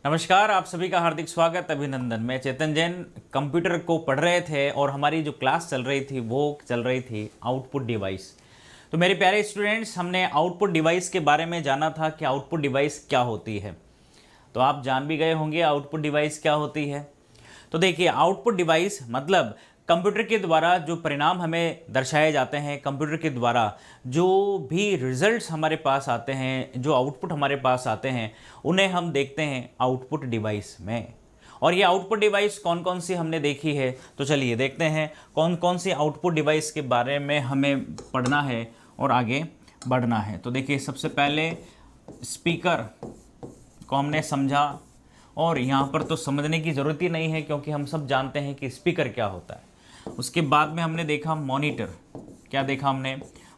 नमस्कार, आप सभी का हार्दिक स्वागत, अभिनंदन। मैं चेतन जैन कंप्यूटर को पढ़ रहे थे और हमारी जो क्लास चल रही थी वो चल रही थी आउटपुट डिवाइस। तो मेरे प्यारे स्टूडेंट्स, हमने आउटपुट डिवाइस के बारे में जाना था कि आउटपुट डिवाइस क्या होती है। तो आप जान भी गए होंगे आउटपुट डिवाइस क्या होती है। तो देखिए, आउटपुट डिवाइस मतलब कंप्यूटर के द्वारा जो परिणाम हमें दर्शाए जाते हैं, कंप्यूटर के द्वारा जो भी रिजल्ट्स हमारे पास आते हैं, जो आउटपुट हमारे पास आते हैं, उन्हें हम देखते हैं आउटपुट डिवाइस में। और ये आउटपुट डिवाइस कौन कौन सी हमने देखी है, तो चलिए देखते हैं कौन कौन सी आउटपुट डिवाइस के बारे में हमें पढ़ना है और आगे बढ़ना है। तो देखिए, सबसे पहले स्पीकर को हमने समझा, और यहाँ पर तो समझने की ज़रूरत ही नहीं है क्योंकि हम सब जानते हैं कि स्पीकर क्या होता है। उसके बाद में हमने देखा मॉनिटर। क्या देखा हमने?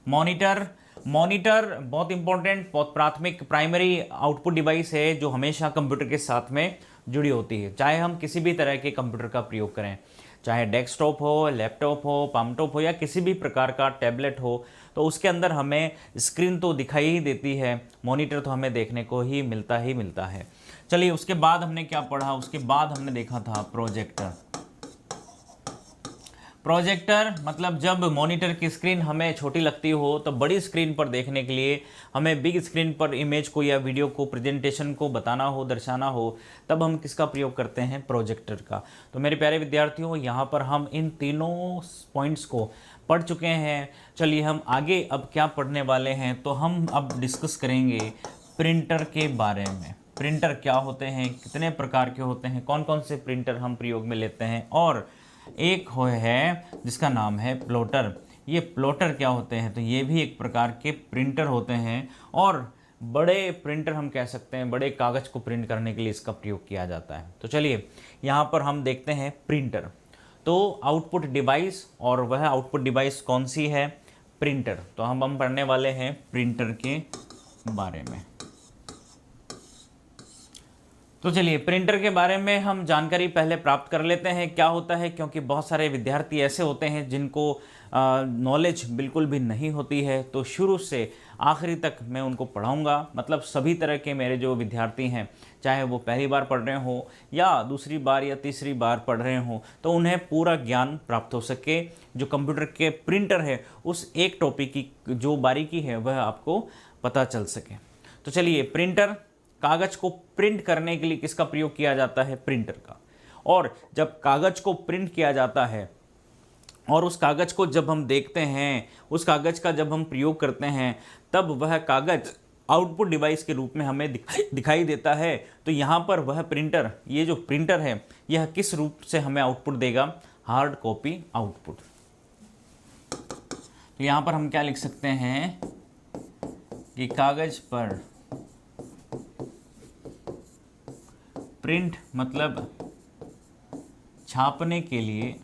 मॉनिटर। मॉनिटर बहुत इंपॉर्टेंट, बहुत प्राथमिक, प्राइमरी आउटपुट डिवाइस है जो हमेशा कंप्यूटर के साथ में जुड़ी होती है, चाहे हम किसी भी तरह के कंप्यूटर का प्रयोग करें, चाहे डेस्कटॉप हो, लैपटॉप हो, पामटॉप हो या किसी भी प्रकार का टैबलेट हो, तो उसके अंदर हमें स्क्रीन तो दिखाई ही देती है, मॉनिटर तो हमें देखने को ही मिलता है। चलिए, उसके बाद हमने क्या पढ़ा? उसके बाद हमने देखा था प्रोजेक्टर। प्रोजेक्टर मतलब जब मॉनिटर की स्क्रीन हमें छोटी लगती हो तो बड़ी स्क्रीन पर देखने के लिए, हमें बिग स्क्रीन पर इमेज को या वीडियो को, प्रेजेंटेशन को बताना हो, दर्शाना हो, तब हम किसका प्रयोग करते हैं? प्रोजेक्टर का। तो मेरे प्यारे विद्यार्थियों, यहाँ पर हम इन तीनों पॉइंट्स को पढ़ चुके हैं। चलिए, हम आगे अब क्या पढ़ने वाले हैं, तो हम अब डिस्कस करेंगे प्रिंटर के बारे में। प्रिंटर क्या होते हैं, कितने प्रकार के होते हैं, कौन कौन से प्रिंटर हम प्रयोग में लेते हैं, और एक है जिसका नाम है प्लॉटर। ये प्लॉटर क्या होते हैं? तो ये भी एक प्रकार के प्रिंटर होते हैं, और बड़े प्रिंटर हम कह सकते हैं, बड़े कागज़ को प्रिंट करने के लिए इसका प्रयोग किया जाता है। तो चलिए, यहाँ पर हम देखते हैं प्रिंटर। तो आउटपुट डिवाइस, और वह आउटपुट डिवाइस कौन सी है? प्रिंटर। तो हम पढ़ने वाले हैं प्रिंटर के बारे में। तो चलिए, प्रिंटर के बारे में हम जानकारी पहले प्राप्त कर लेते हैं क्या होता है, क्योंकि बहुत सारे विद्यार्थी ऐसे होते हैं जिनको नॉलेज बिल्कुल भी नहीं होती है। तो शुरू से आखिरी तक मैं उनको पढ़ाऊंगा, मतलब सभी तरह के मेरे जो विद्यार्थी हैं, चाहे वो पहली बार पढ़ रहे हों या दूसरी बार या तीसरी बार पढ़ रहे हों, तो उन्हें पूरा ज्ञान प्राप्त हो सके। जो कंप्यूटर के प्रिंटर है, उस एक टॉपिक की जो बारीकी है वह आपको पता चल सके। तो चलिए, प्रिंटर, कागज़ को प्रिंट करने के लिए किसका प्रयोग किया जाता है? प्रिंटर का। और जब कागज़ को प्रिंट किया जाता है और उस कागज़ को जब हम देखते हैं, उस कागज़ का जब हम प्रयोग करते हैं, तब वह कागज़ आउटपुट डिवाइस के रूप में हमें दिखाई देता है। तो यहाँ पर वह प्रिंटर, ये जो प्रिंटर है, यह किस रूप से हमें आउटपुट देगा? Hard copy output. तो यहाँ पर हम क्या लिख सकते हैं कि कागज़ पर प्रिंट मतलब छापने के लिए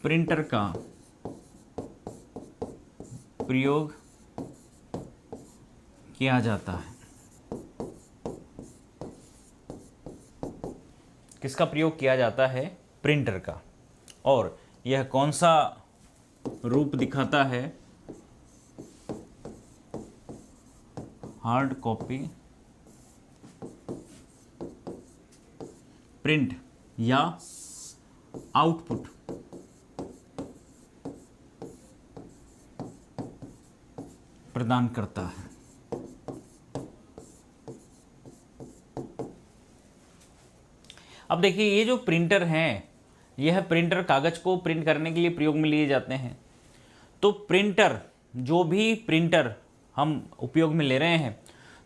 प्रिंटर का प्रयोग किया जाता है। किसका प्रयोग किया जाता है? प्रिंटर का। और यह कौन सा रूप दिखाता है? हार्ड कॉपी प्रिंट या आउटपुट प्रदान करता है। अब देखिए, ये जो प्रिंटर हैं, यह प्रिंटर कागज़ को प्रिंट करने के लिए प्रयोग में लिए जाते हैं। तो प्रिंटर, जो भी प्रिंटर हम उपयोग में ले रहे हैं,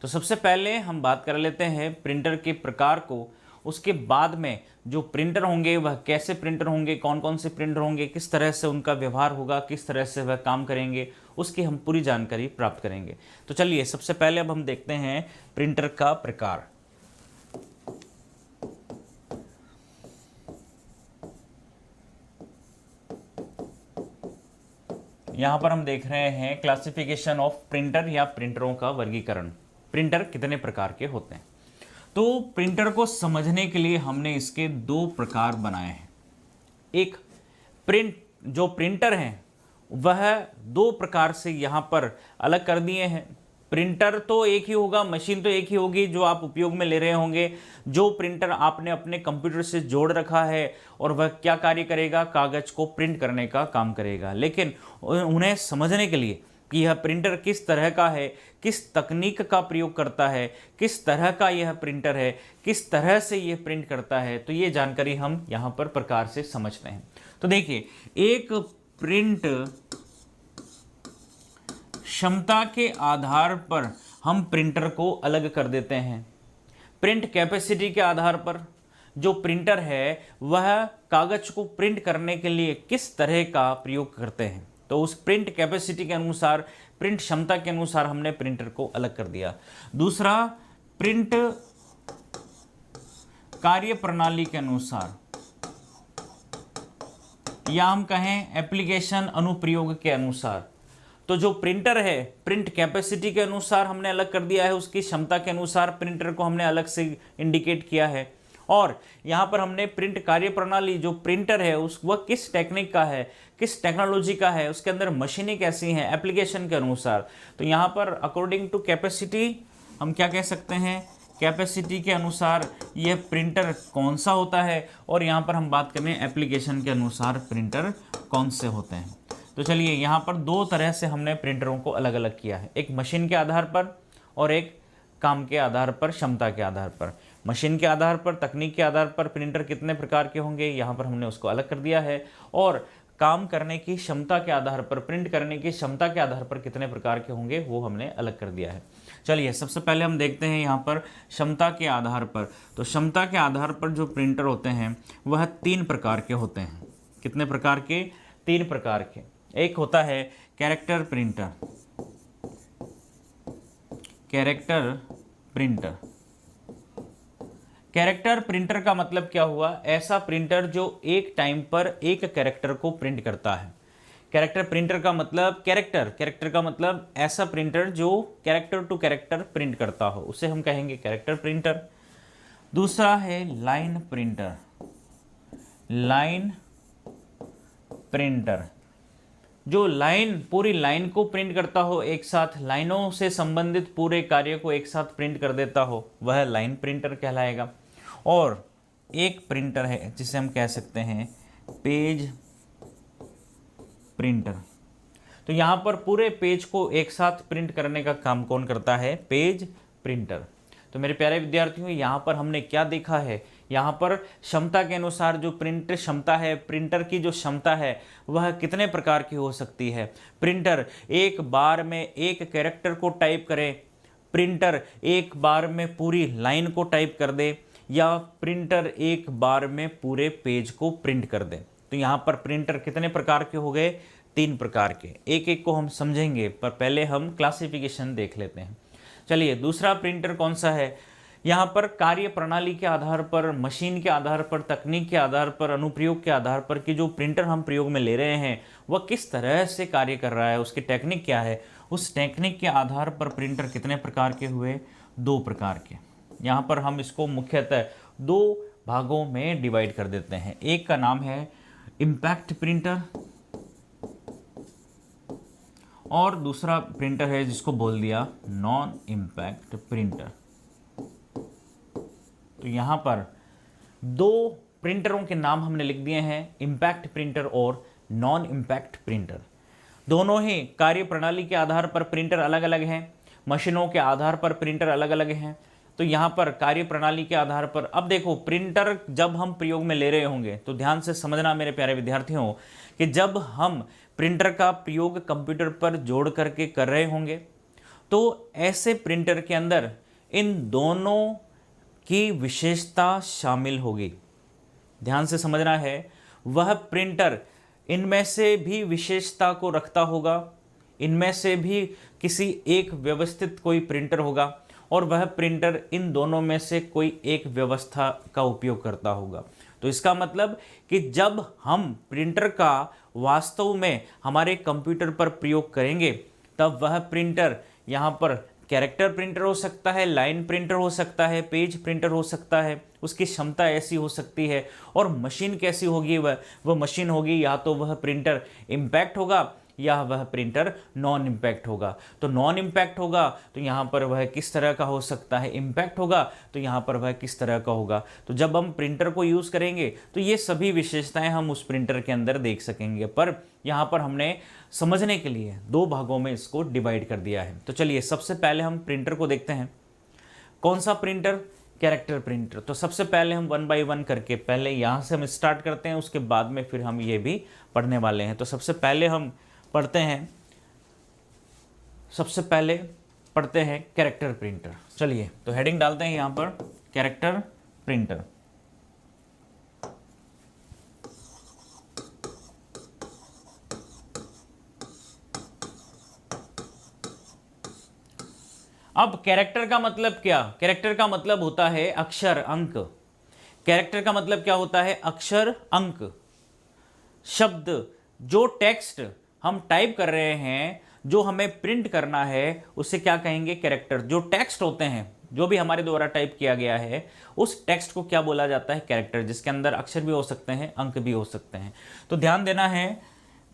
तो सबसे पहले हम बात कर लेते हैं प्रिंटर के प्रकार को। उसके बाद में जो प्रिंटर होंगे वह कैसे प्रिंटर होंगे, कौन कौन से प्रिंटर होंगे, किस तरह से उनका व्यवहार होगा, किस तरह से वह काम करेंगे, उसकी हम पूरी जानकारी प्राप्त करेंगे। तो चलिए, सबसे पहले अब हम देखते हैं प्रिंटर का प्रकार। यहाँ पर हम देख रहे हैं क्लासिफिकेशन ऑफ प्रिंटर या प्रिंटरों का वर्गीकरण। प्रिंटर कितने प्रकार के होते हैं? तो प्रिंटर को समझने के लिए हमने इसके दो प्रकार बनाए हैं। एक, जो प्रिंटर हैं वह दो प्रकार से यहाँ पर अलग कर दिए हैं। प्रिंटर तो एक ही होगा, मशीन तो एक ही होगी जो आप उपयोग में ले रहे होंगे। जो प्रिंटर आपने अपने कंप्यूटर से जोड़ रखा है और वह क्या कार्य करेगा, कागज़ को प्रिंट करने का काम करेगा। लेकिन उन्हें समझने के लिए कि यह प्रिंटर किस तरह का है, किस तकनीक का प्रयोग करता है, किस तरह का यह प्रिंटर है, किस तरह से यह प्रिंट करता है, तो ये जानकारी हम यहाँ पर प्रकार से समझते हैं। तो देखिए, एक प्रिंट क्षमता के आधार पर हम प्रिंटर को अलग कर देते हैं। प्रिंट कैपेसिटी के आधार पर जो प्रिंटर है वह कागज़ को प्रिंट करने के लिए किस तरह का प्रयोग करते हैं, तो उस प्रिंट कैपेसिटी के अनुसार, प्रिंट क्षमता के अनुसार हमने प्रिंटर को अलग कर दिया। दूसरा, प्रिंट कार्य प्रणाली के अनुसार, या हम कहें एप्लीकेशन अनुप्रयोग के अनुसार। तो जो प्रिंटर है, प्रिंट कैपेसिटी के अनुसार हमने अलग कर दिया है, उसकी क्षमता के अनुसार प्रिंटर को हमने अलग से इंडिकेट किया है। और यहाँ पर हमने प्रिंट कार्य प्रणाली, जो प्रिंटर है उस वह किस टेक्निक का है, किस टेक्नोलॉजी का है, उसके अंदर मशीनें कैसी हैं, एप्लीकेशन के अनुसार। तो यहाँ पर अकॉर्डिंग टू कैपेसिटी हम क्या कह सकते हैं, कैपेसिटी के अनुसार यह प्रिंटर कौन सा होता है, और यहाँ पर हम बात करें एप्लीकेशन के अनुसार प्रिंटर कौन से होते हैं। तो चलिए, यहाँ पर दो तरह से हमने प्रिंटरों को अलग अलग किया है, एक मशीन के आधार पर और एक काम के आधार पर, क्षमता के आधार पर। मशीन के आधार पर, तकनीक के आधार पर प्रिंटर कितने प्रकार के होंगे, यहाँ पर हमने उसको अलग कर दिया है। और काम करने की क्षमता के आधार पर, प्रिंट करने की क्षमता के आधार पर कितने प्रकार के होंगे वो हमने अलग कर दिया है। चलिए, सबसे पहले हम देखते हैं यहाँ पर क्षमता के आधार पर। तो क्षमता के आधार पर जो प्रिंटर होते हैं वह 3 प्रकार के होते हैं। कितने प्रकार के? 3 प्रकार के। एक होता है character printer. Character printer, character printer का मतलब क्या हुआ? ऐसा प्रिंटर जो एक टाइम पर एक कैरेक्टर को प्रिंट करता है। कैरेक्टर प्रिंटर का मतलब कैरेक्टर का मतलब ऐसा प्रिंटर जो कैरेक्टर टू कैरेक्टर प्रिंट करता हो, उसे हम कहेंगे कैरेक्टर प्रिंटर। दूसरा है लाइन प्रिंटर। लाइन प्रिंटर जो लाइन, पूरी लाइन को प्रिंट करता हो, एक साथ लाइनों से संबंधित पूरे कार्य को एक साथ प्रिंट कर देता हो, वह लाइन प्रिंटर कहलाएगा। और एक प्रिंटर है जिसे हम कह सकते हैं पेज प्रिंटर। तो यहाँ पर पूरे पेज को एक साथ प्रिंट करने का काम कौन करता है? Page printer. तो मेरे प्यारे विद्यार्थियों, यहाँ पर हमने क्या देखा है? यहाँ पर क्षमता के अनुसार जो प्रिंट क्षमता है, प्रिंटर की जो क्षमता है वह कितने प्रकार की हो सकती है। प्रिंटर एक बार में एक कैरेक्टर को टाइप करे, प्रिंटर एक बार में पूरी लाइन को टाइप कर दे, या प्रिंटर एक बार में पूरे पेज को प्रिंट कर दे। तो यहाँ पर प्रिंटर कितने प्रकार के हो गए? 3 प्रकार के। एक एक को हम समझेंगे, पर पहले हम क्लासिफिकेशन देख लेते हैं। चलिए, दूसरा प्रिंटर कौन सा है? यहाँ पर कार्य प्रणाली के आधार पर, मशीन के आधार पर, तकनीक के आधार पर, अनुप्रयोग के आधार पर कि जो प्रिंटर हम प्रयोग में ले रहे हैं वह किस तरह से कार्य कर रहा है, उसकी टेक्निक क्या है, उस टेक्निक के आधार पर प्रिंटर कितने प्रकार के हुए? 2 प्रकार के। यहाँ पर हम इसको मुख्यतः 2 भागों में डिवाइड कर देते हैं। एक का नाम है इम्पैक्ट प्रिंटर और दूसरा प्रिंटर है जिसको बोल दिया नॉन इम्पैक्ट प्रिंटर। तो यहाँ पर 2 प्रिंटरों के नाम हमने लिख दिए हैं, इम्पैक्ट प्रिंटर और नॉन इम्पैक्ट प्रिंटर। दोनों ही कार्य प्रणाली के आधार पर प्रिंटर अलग अलग हैं, मशीनों के आधार पर प्रिंटर अलग अलग हैं। तो यहाँ पर कार्य प्रणाली के आधार पर, अब देखो, प्रिंटर जब हम प्रयोग में ले रहे होंगे तो ध्यान से समझना मेरे प्यारे विद्यार्थियों कि जब हम प्रिंटर का प्रयोग कंप्यूटर पर जोड़ करके कर रहे होंगे तो ऐसे प्रिंटर के अंदर इन दोनों की विशेषता शामिल होगी। ध्यान से समझना है, वह प्रिंटर इनमें से भी विशेषता को रखता होगा, इनमें से भी किसी एक व्यवस्थित कोई प्रिंटर होगा और वह प्रिंटर इन दोनों में से कोई एक व्यवस्था का उपयोग करता होगा। तो इसका मतलब कि जब हम प्रिंटर का वास्तव में हमारे कंप्यूटर पर प्रयोग करेंगे तब वह प्रिंटर यहाँ पर कैरेक्टर प्रिंटर हो सकता है, लाइन प्रिंटर हो सकता है, पेज प्रिंटर हो सकता है, उसकी क्षमता ऐसी हो सकती है। और मशीन कैसी होगी? वह मशीन होगी या तो वह प्रिंटर इम्पैक्ट होगा या वह प्रिंटर नॉन इम्पैक्ट होगा। तो नॉन इम्पैक्ट होगा तो यहाँ पर वह किस तरह का हो सकता है, इम्पैक्ट होगा तो यहाँ पर वह किस तरह का होगा। तो जब हम प्रिंटर को यूज़ करेंगे तो ये सभी विशेषताएं हम उस प्रिंटर के अंदर देख सकेंगे, पर यहाँ पर हमने समझने के लिए दो भागों में इसको डिवाइड कर दिया है। तो चलिए सबसे पहले हम प्रिंटर को देखते हैं। कौन सा प्रिंटर? Character printer. तो सबसे पहले हम 1 बाय 1 करके पहले यहाँ से हम स्टार्ट करते हैं, उसके बाद में फिर हम ये भी पढ़ने वाले हैं। तो सबसे पहले हम पढ़ते हैं कैरेक्टर प्रिंटर। चलिए तो हेडिंग डालते हैं यहाँ पर, कैरेक्टर प्रिंटर। अब कैरेक्टर का मतलब क्या? कैरेक्टर का मतलब होता है अक्षर, अंक। कैरेक्टर का मतलब क्या होता है? अक्षर, अंक, शब्द। जो टेक्स्ट हम टाइप कर रहे हैं, जो हमें प्रिंट करना है, उसे क्या कहेंगे? कैरेक्टर। जो टेक्स्ट होते हैं, जो भी हमारे द्वारा टाइप किया गया है, उस टेक्स्ट को क्या बोला जाता है? कैरेक्टर, जिसके अंदर अक्षर भी हो सकते हैं, अंक भी हो सकते हैं। तो ध्यान देना है,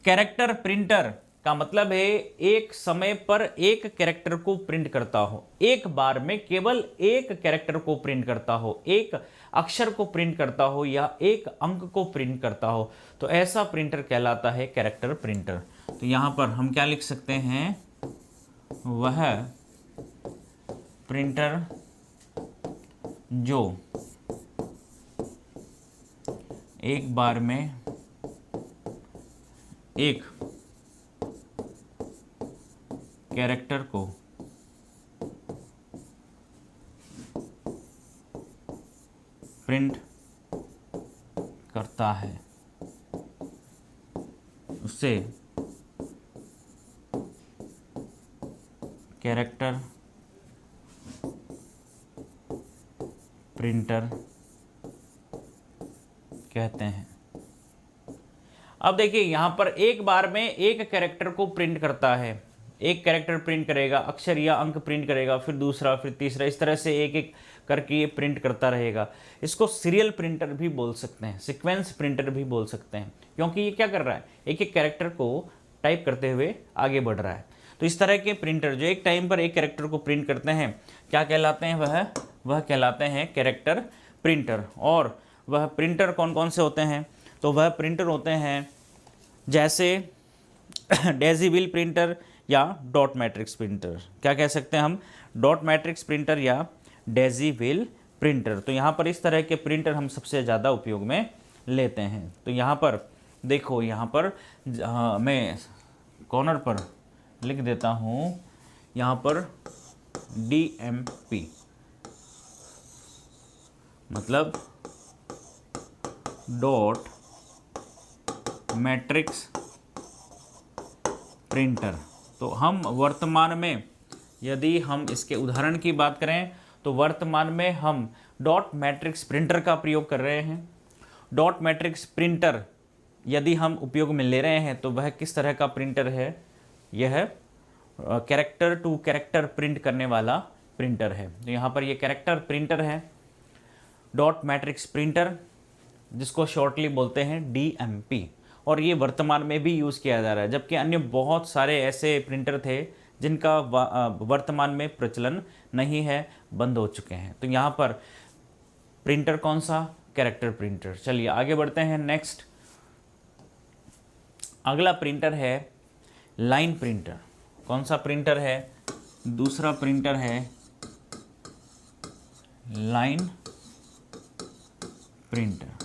कैरेक्टर प्रिंटर का मतलब है एक समय पर एक कैरेक्टर को प्रिंट करता हो, एक बार में केवल एक कैरेक्टर को प्रिंट करता हो, एक अक्षर को प्रिंट करता हो या एक अंक को प्रिंट करता हो, तो ऐसा प्रिंटर कहलाता है कैरेक्टर प्रिंटर। तो यहाँ पर हम क्या लिख सकते हैं? वह प्रिंटर जो एक बार में एक कैरेक्टर को प्रिंट करता है, उसे कैरेक्टर प्रिंटर कहते हैं। अब देखिए यहाँ पर एक बार में एक कैरेक्टर को प्रिंट करता है, एक कैरेक्टर प्रिंट करेगा, अक्षर या अंक प्रिंट करेगा, फिर दूसरा, फिर तीसरा, इस तरह से एक एक करके ये प्रिंट करता रहेगा। इसको सीरियल प्रिंटर भी बोल सकते हैं, सीक्वेंस प्रिंटर भी बोल सकते हैं, क्योंकि ये क्या कर रहा है? एक एक कैरेक्टर को टाइप करते हुए आगे बढ़ रहा है। तो इस तरह के प्रिंटर जो एक टाइम पर एक कैरेक्टर को प्रिंट करते हैं, क्या कहलाते हैं? वह कहलाते हैं कैरेक्टर प्रिंटर। और वह प्रिंटर कौन कौन से होते हैं? तो वह प्रिंटर होते हैं जैसे डेजी व्हील प्रिंटर या डॉट मैट्रिक्स प्रिंटर। क्या कह सकते हैं हम? डॉट मैट्रिक्स प्रिंटर या डेजी व्हील प्रिंटर। तो यहाँ पर इस तरह के प्रिंटर हम सबसे ज़्यादा उपयोग में लेते हैं। तो यहाँ पर देखो, यहाँ पर मैं कॉर्नर पर लिख देता हूँ, यहाँ पर DMP मतलब डॉट मैट्रिक्स प्रिंटर। तो हम वर्तमान में, यदि हम इसके उदाहरण की बात करें तो वर्तमान में हम डॉट मैट्रिक्स प्रिंटर का प्रयोग कर रहे हैं। डॉट मैट्रिक्स प्रिंटर यदि हम उपयोग में ले रहे हैं तो वह किस तरह का प्रिंटर है? यह कैरेक्टर टू कैरेक्टर प्रिंट करने वाला प्रिंटर है। तो यहाँ पर ये कैरेक्टर प्रिंटर है, डॉट मैट्रिक्स प्रिंटर, जिसको शॉर्टली बोलते हैं DMP, और ये वर्तमान में भी यूज़ किया जा रहा है। जबकि अन्य बहुत सारे ऐसे प्रिंटर थे जिनका वर्तमान में प्रचलन नहीं है, बंद हो चुके हैं। तो यहाँ पर प्रिंटर कौन सा? Character printer. चलिए आगे बढ़ते हैं। नेक्स्ट अगला प्रिंटर है लाइन प्रिंटर। कौन सा प्रिंटर है? दूसरा प्रिंटर है लाइन प्रिंटर।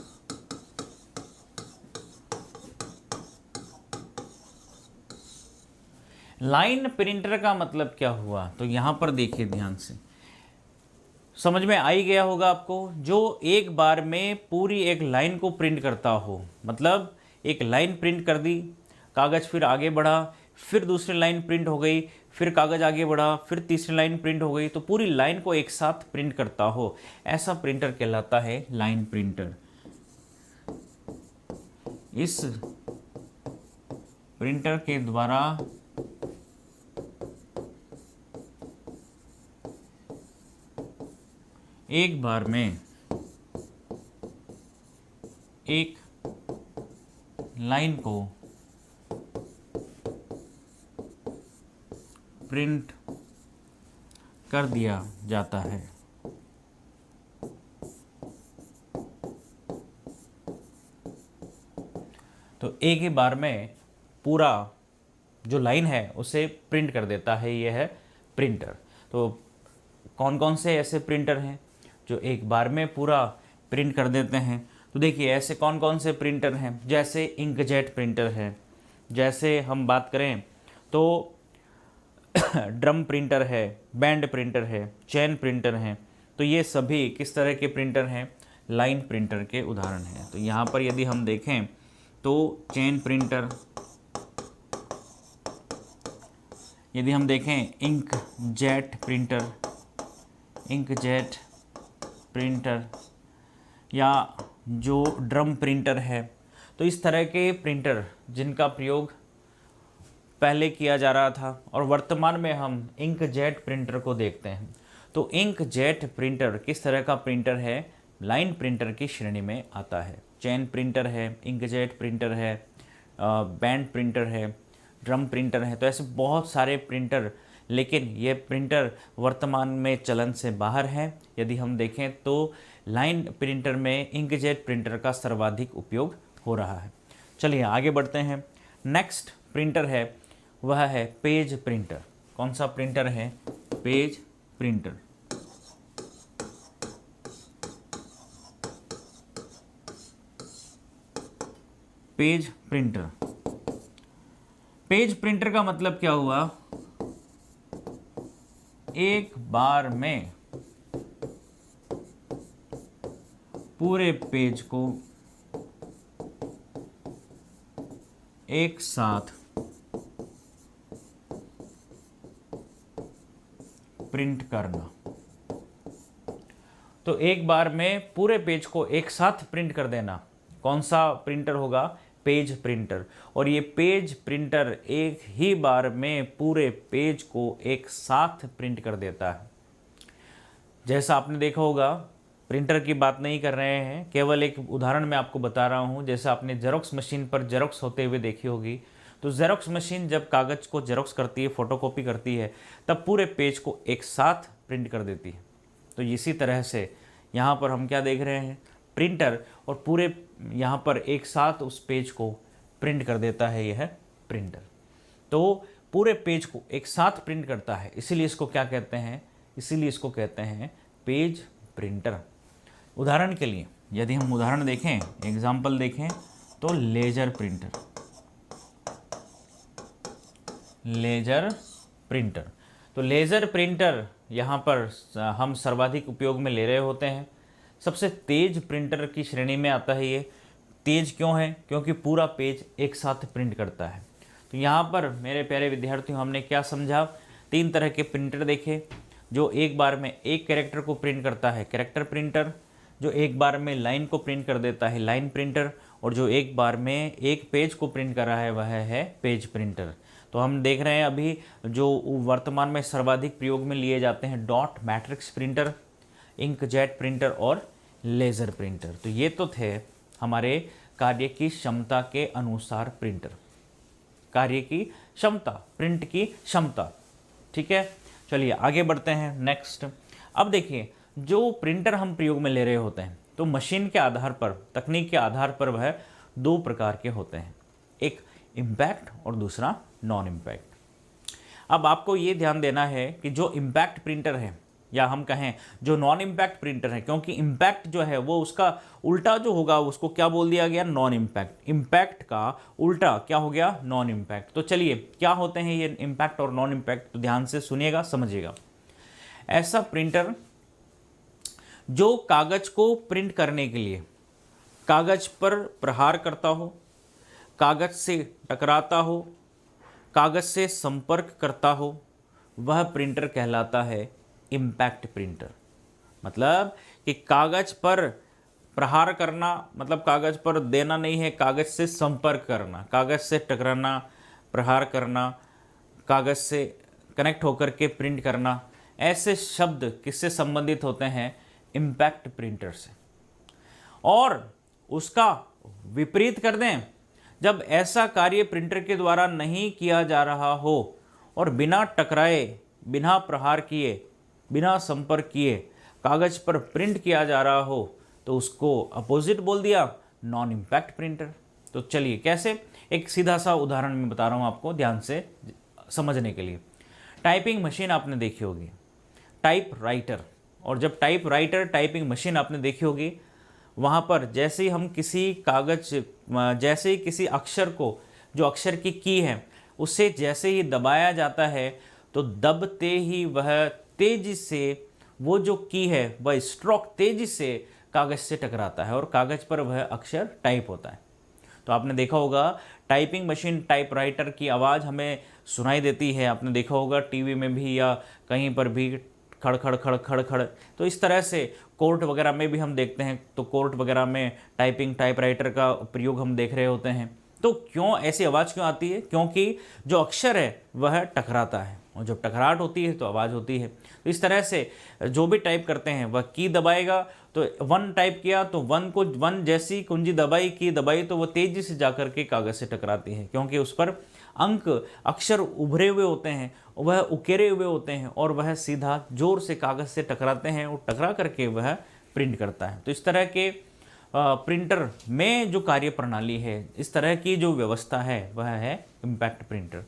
लाइन प्रिंटर का मतलब क्या हुआ? तो यहाँ पर देखिए ध्यान से, समझ में आ ही गया होगा आपको। जो एक बार में पूरी एक लाइन को प्रिंट करता हो, मतलब एक लाइन प्रिंट कर दी, कागज़ फिर आगे बढ़ा, फिर दूसरी लाइन प्रिंट हो गई, फिर कागज़ आगे बढ़ा, फिर तीसरी लाइन प्रिंट हो गई, तो पूरी लाइन को एक साथ प्रिंट करता हो, ऐसा प्रिंटर कहलाता है लाइन प्रिंटर। इस प्रिंटर के द्वारा एक बार में एक लाइन को प्रिंट कर दिया जाता है। तो एक ही बार में पूरा जो लाइन है उसे प्रिंट कर देता है, ये है प्रिंटर। तो कौन कौन से ऐसे प्रिंटर हैं जो एक बार में पूरा प्रिंट कर देते हैं? तो देखिए ऐसे कौन कौन से प्रिंटर हैं, जैसे इंकजेट प्रिंटर है, जैसे हम बात करें तो ड्रम प्रिंटर है, बैंड प्रिंटर है, चेन प्रिंटर हैं। तो ये सभी किस तरह के प्रिंटर हैं? लाइन प्रिंटर के उदाहरण हैं। तो यहाँ पर यदि हम देखें तो चेन प्रिंटर, यदि हम देखें इंकजेट प्रिंटर या जो ड्रम प्रिंटर है, तो इस तरह के प्रिंटर जिनका प्रयोग पहले किया जा रहा था और वर्तमान में हम इंकजेट प्रिंटर को देखते हैं। तो इंकजेट प्रिंटर किस तरह का प्रिंटर है? लाइन प्रिंटर की श्रेणी में आता है। चेन प्रिंटर है, इंकजेट प्रिंटर है, बैंड प्रिंटर है, ड्रम प्रिंटर है। तो ऐसे बहुत सारे प्रिंटर, लेकिन ये प्रिंटर वर्तमान में चलन से बाहर है। यदि हम देखें तो लाइन प्रिंटर में इंकजेट प्रिंटर का सर्वाधिक उपयोग हो रहा है। चलिए आगे बढ़ते हैं। नेक्स्ट प्रिंटर है वह है पेज प्रिंटर। कौन सा प्रिंटर है? Page printer. Page printer, page printer का मतलब क्या हुआ? एक बार में पूरे पेज को एक साथ प्रिंट करना। तो एक बार में पूरे पेज को एक साथ प्रिंट कर देना। कौन सा प्रिंटर होगा? Page printer. और ये पेज प्रिंटर एक ही बार में पूरे पेज को एक साथ प्रिंट कर देता है। जैसा आपने देखा होगा, प्रिंटर की बात नहीं कर रहे हैं, केवल एक उदाहरण मैं आपको बता रहा हूँ। जैसे आपने जेरोक्स मशीन पर जेरोक्स होते हुए देखी होगी, तो जेरोक्स मशीन जब कागज़ को जेरोक्स करती है, फोटोकॉपी करती है, तब पूरे पेज को एक साथ प्रिंट कर देती है। तो इसी तरह से यहाँ पर हम क्या देख रहे हैं? प्रिंटर, और पूरे यहाँ पर एक साथ उस पेज को प्रिंट कर देता है, यह है प्रिंटर। तो पूरे पेज को एक साथ प्रिंट करता है, इसीलिए इसको क्या कहते हैं? इसीलिए इसको कहते हैं पेज प्रिंटर। उदाहरण के लिए यदि हम उदाहरण देखें, एग्जाम्पल देखें, तो लेजर प्रिंटर। लेजर प्रिंटर, तो लेज़र प्रिंटर यहाँ पर हम सर्वाधिक उपयोग में ले रहे होते हैं। सबसे तेज प्रिंटर की श्रेणी में आता है ये। तेज क्यों है? क्योंकि पूरा पेज एक साथ प्रिंट करता है। तो यहाँ पर मेरे प्यारे विद्यार्थियों, हमने क्या समझा? 3 तरह के प्रिंटर देखे। जो एक बार में एक कैरेक्टर को प्रिंट करता है, कैरेक्टर प्रिंटर। जो एक बार में लाइन को प्रिंट कर देता है, लाइन प्रिंटर। और जो एक बार में एक पेज को प्रिंट कर रहा है, वह है पेज प्रिंटर। तो हम देख रहे हैं अभी जो वर्तमान में सर्वाधिक प्रयोग में लिए जाते हैं, dot matrix printer, inkjet printer और लेज़र प्रिंटर। तो ये तो थे हमारे कार्य की क्षमता के अनुसार प्रिंटर। कार्य की क्षमता, प्रिंट की क्षमता। ठीक है, चलिए आगे बढ़ते हैं। नेक्स्ट, अब देखिए, जो प्रिंटर हम प्रयोग में ले रहे होते हैं, तो मशीन के आधार पर, तकनीक के आधार पर वह 2 प्रकार के होते हैं, एक इम्पैक्ट और दूसरा नॉन इम्पैक्ट। अब आपको ये ध्यान देना है कि जो इम्पैक्ट प्रिंटर है, या हम कहें जो नॉन इम्पैक्ट प्रिंटर है, क्योंकि इम्पैक्ट जो है वो उसका उल्टा जो होगा उसको क्या बोल दिया गया? Non impact. इम्पैक्ट का उल्टा क्या हो गया? Non impact. तो चलिए, क्या होते हैं ये इम्पैक्ट और नॉन इम्पैक्ट? तो ध्यान से सुनिएगा, समझिएगा। ऐसा प्रिंटर जो कागज को प्रिंट करने के लिए कागज पर प्रहार करता हो, कागज से टकराता हो, कागज से संपर्क करता हो, वह प्रिंटर कहलाता है इम्पैक्ट प्रिंटर। मतलब कि कागज पर प्रहार करना, मतलब कागज पर देना नहीं है, कागज से संपर्क करना, कागज से टकराना, प्रहार करना, कागज से कनेक्ट होकर के प्रिंट करना। ऐसे शब्द किससे संबंधित होते हैं? इम्पैक्ट प्रिंटर से। और उसका विपरीत कर दें, जब ऐसा कार्य प्रिंटर के द्वारा नहीं किया जा रहा हो और बिना टकराए, बिना प्रहार किए, बिना संपर्क किए कागज पर प्रिंट किया जा रहा हो तो उसको अपोजिट बोल दिया, नॉन इम्पैक्ट प्रिंटर। तो चलिए कैसे, एक सीधा सा उदाहरण मैं बता रहा हूँ आपको ध्यान से समझने के लिए। टाइपिंग मशीन आपने देखी होगी, टाइप राइटर, और जब टाइप राइटर टाइपिंग मशीन आपने देखी होगी, वहाँ पर जैसे ही हम किसी कागज, जैसे ही किसी अक्षर को, जो अक्षर की की है उससे जैसे ही दबाया जाता है तो दबते ही वह तेजी से, वो जो की है वह स्ट्रोक तेजी से कागज से टकराता है और कागज पर वह अक्षर टाइप होता है। तो आपने देखा होगा टाइपिंग मशीन, टाइपराइटर की आवाज़ हमें सुनाई देती है, आपने देखा होगा टीवी में भी या कहीं पर भी, खड़ खड़ खड़ खड़ खड़। तो इस तरह से कोर्ट वगैरह में भी हम देखते हैं, तो कोर्ट वगैरह में टाइपराइटर का प्रयोग हम देख रहे होते हैं। तो क्यों ऐसी आवाज़ क्यों आती है? क्योंकि जो अक्षर है वह टकराता है, और जब टकराहट होती है तो आवाज़ होती है। तो इस तरह से जो भी टाइप करते हैं वह की दबाएगा, तो वन टाइप किया तो वन जैसी कुंजी दबाई, की दबाई, तो वह तेज़ी से जाकर के कागज़ से टकराती है, क्योंकि उस पर अंक, अक्षर उभरे हुए होते हैं, वह उकेरे हुए होते हैं और वह सीधा जोर से कागज़ से टकराते हैं और टकरा करके वह प्रिंट करता है। तो इस तरह के प्रिंटर में जो कार्य प्रणाली है, इस तरह की जो व्यवस्था है वह है इम्पैक्ट प्रिंटर।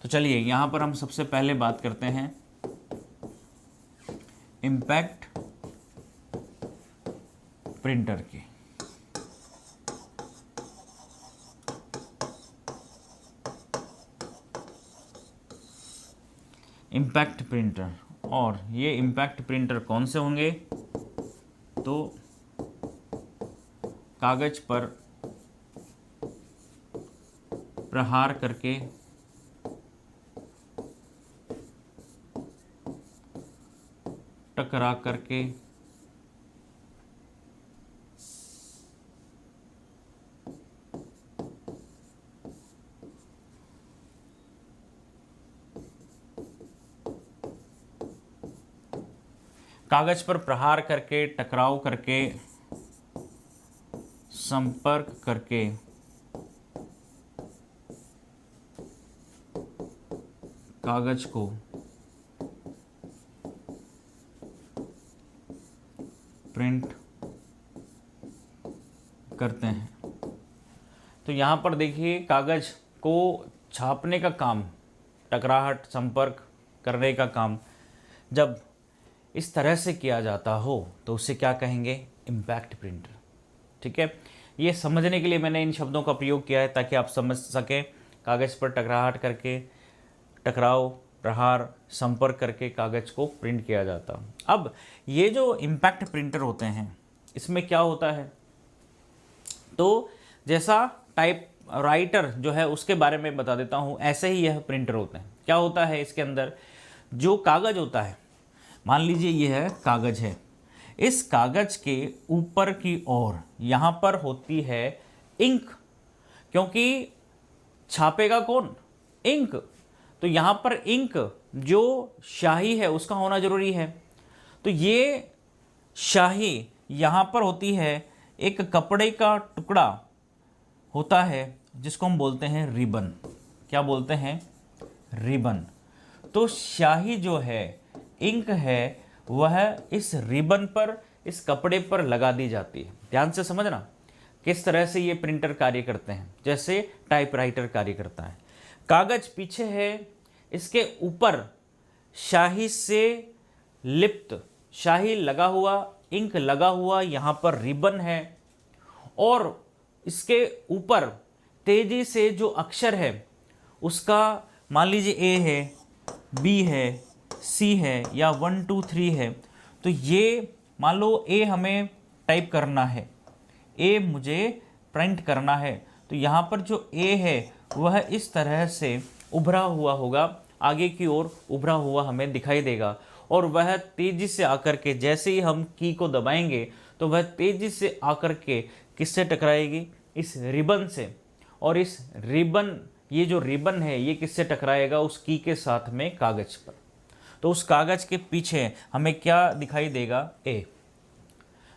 तो चलिए यहाँ पर हम सबसे पहले बात करते हैं इम्पैक्ट प्रिंटर की। इम्पैक्ट प्रिंटर, और ये इम्पैक्ट प्रिंटर कौन से होंगे? तो कागज पर प्रहार करके टकरा करके कागज पर प्रहार करके, टकराव करके, संपर्क करके कागज को प्रिंट करते हैं। तो यहाँ पर देखिए कागज को छापने का काम, टकराहट, संपर्क करने का काम जब इस तरह से किया जाता हो तो उसे क्या कहेंगे? Impact printer. ठीक है, ये समझने के लिए मैंने इन शब्दों का प्रयोग किया है ताकि आप समझ सकें। कागज़ पर टकराहट करके, टकराव, प्रहार, संपर्क करके कागज़ को प्रिंट किया जाता। अब ये जो इम्पैक्ट प्रिंटर होते हैं इसमें क्या होता है? तो जैसा टाइप राइटर जो है उसके बारे में बता देता हूँ, ऐसे ही यह प्रिंटर होते हैं। क्या होता है इसके अंदर? जो कागज़ होता है, मान लीजिए ये है कागज़ है, इस कागज़ के ऊपर की ओर यहाँ पर होती है इंक, क्योंकि छापेगा कौन? इंक। तो यहाँ पर इंक जो स्याही है उसका होना जरूरी है। तो ये स्याही यहाँ पर होती है, एक कपड़े का टुकड़ा होता है जिसको हम बोलते हैं रिबन। क्या बोलते हैं? रिबन। तो स्याही जो है, इंक है, वह इस रिबन पर, इस कपड़े पर लगा दी जाती है। ध्यान से समझना किस तरह से ये प्रिंटर कार्य करते हैं, जैसे टाइपराइटर कार्य करता है। कागज पीछे है, इसके ऊपर स्याही से लिप्त, स्याही लगा हुआ, इंक लगा हुआ, यहाँ पर रिबन है, और इसके ऊपर तेजी से जो अक्षर है उसका, मान लीजिए ए है, बी है, सी है, या 1 2 3 है। तो ये मान लो ए हमें टाइप करना है, ए मुझे प्रिंट करना है, तो यहाँ पर जो ए है वह इस तरह से उभरा हुआ होगा, आगे की ओर उभरा हुआ हमें दिखाई देगा, और वह तेजी से आकर के, जैसे ही हम की को दबाएंगे तो वह तेजी से आकर के किससे टकराएगी? इस रिबन से। और इस रिबन, ये जो रिबन है ये किससे टकराएगा? उस की के साथ में कागज पर। तो उस कागज के पीछे हमें क्या दिखाई देगा? ए।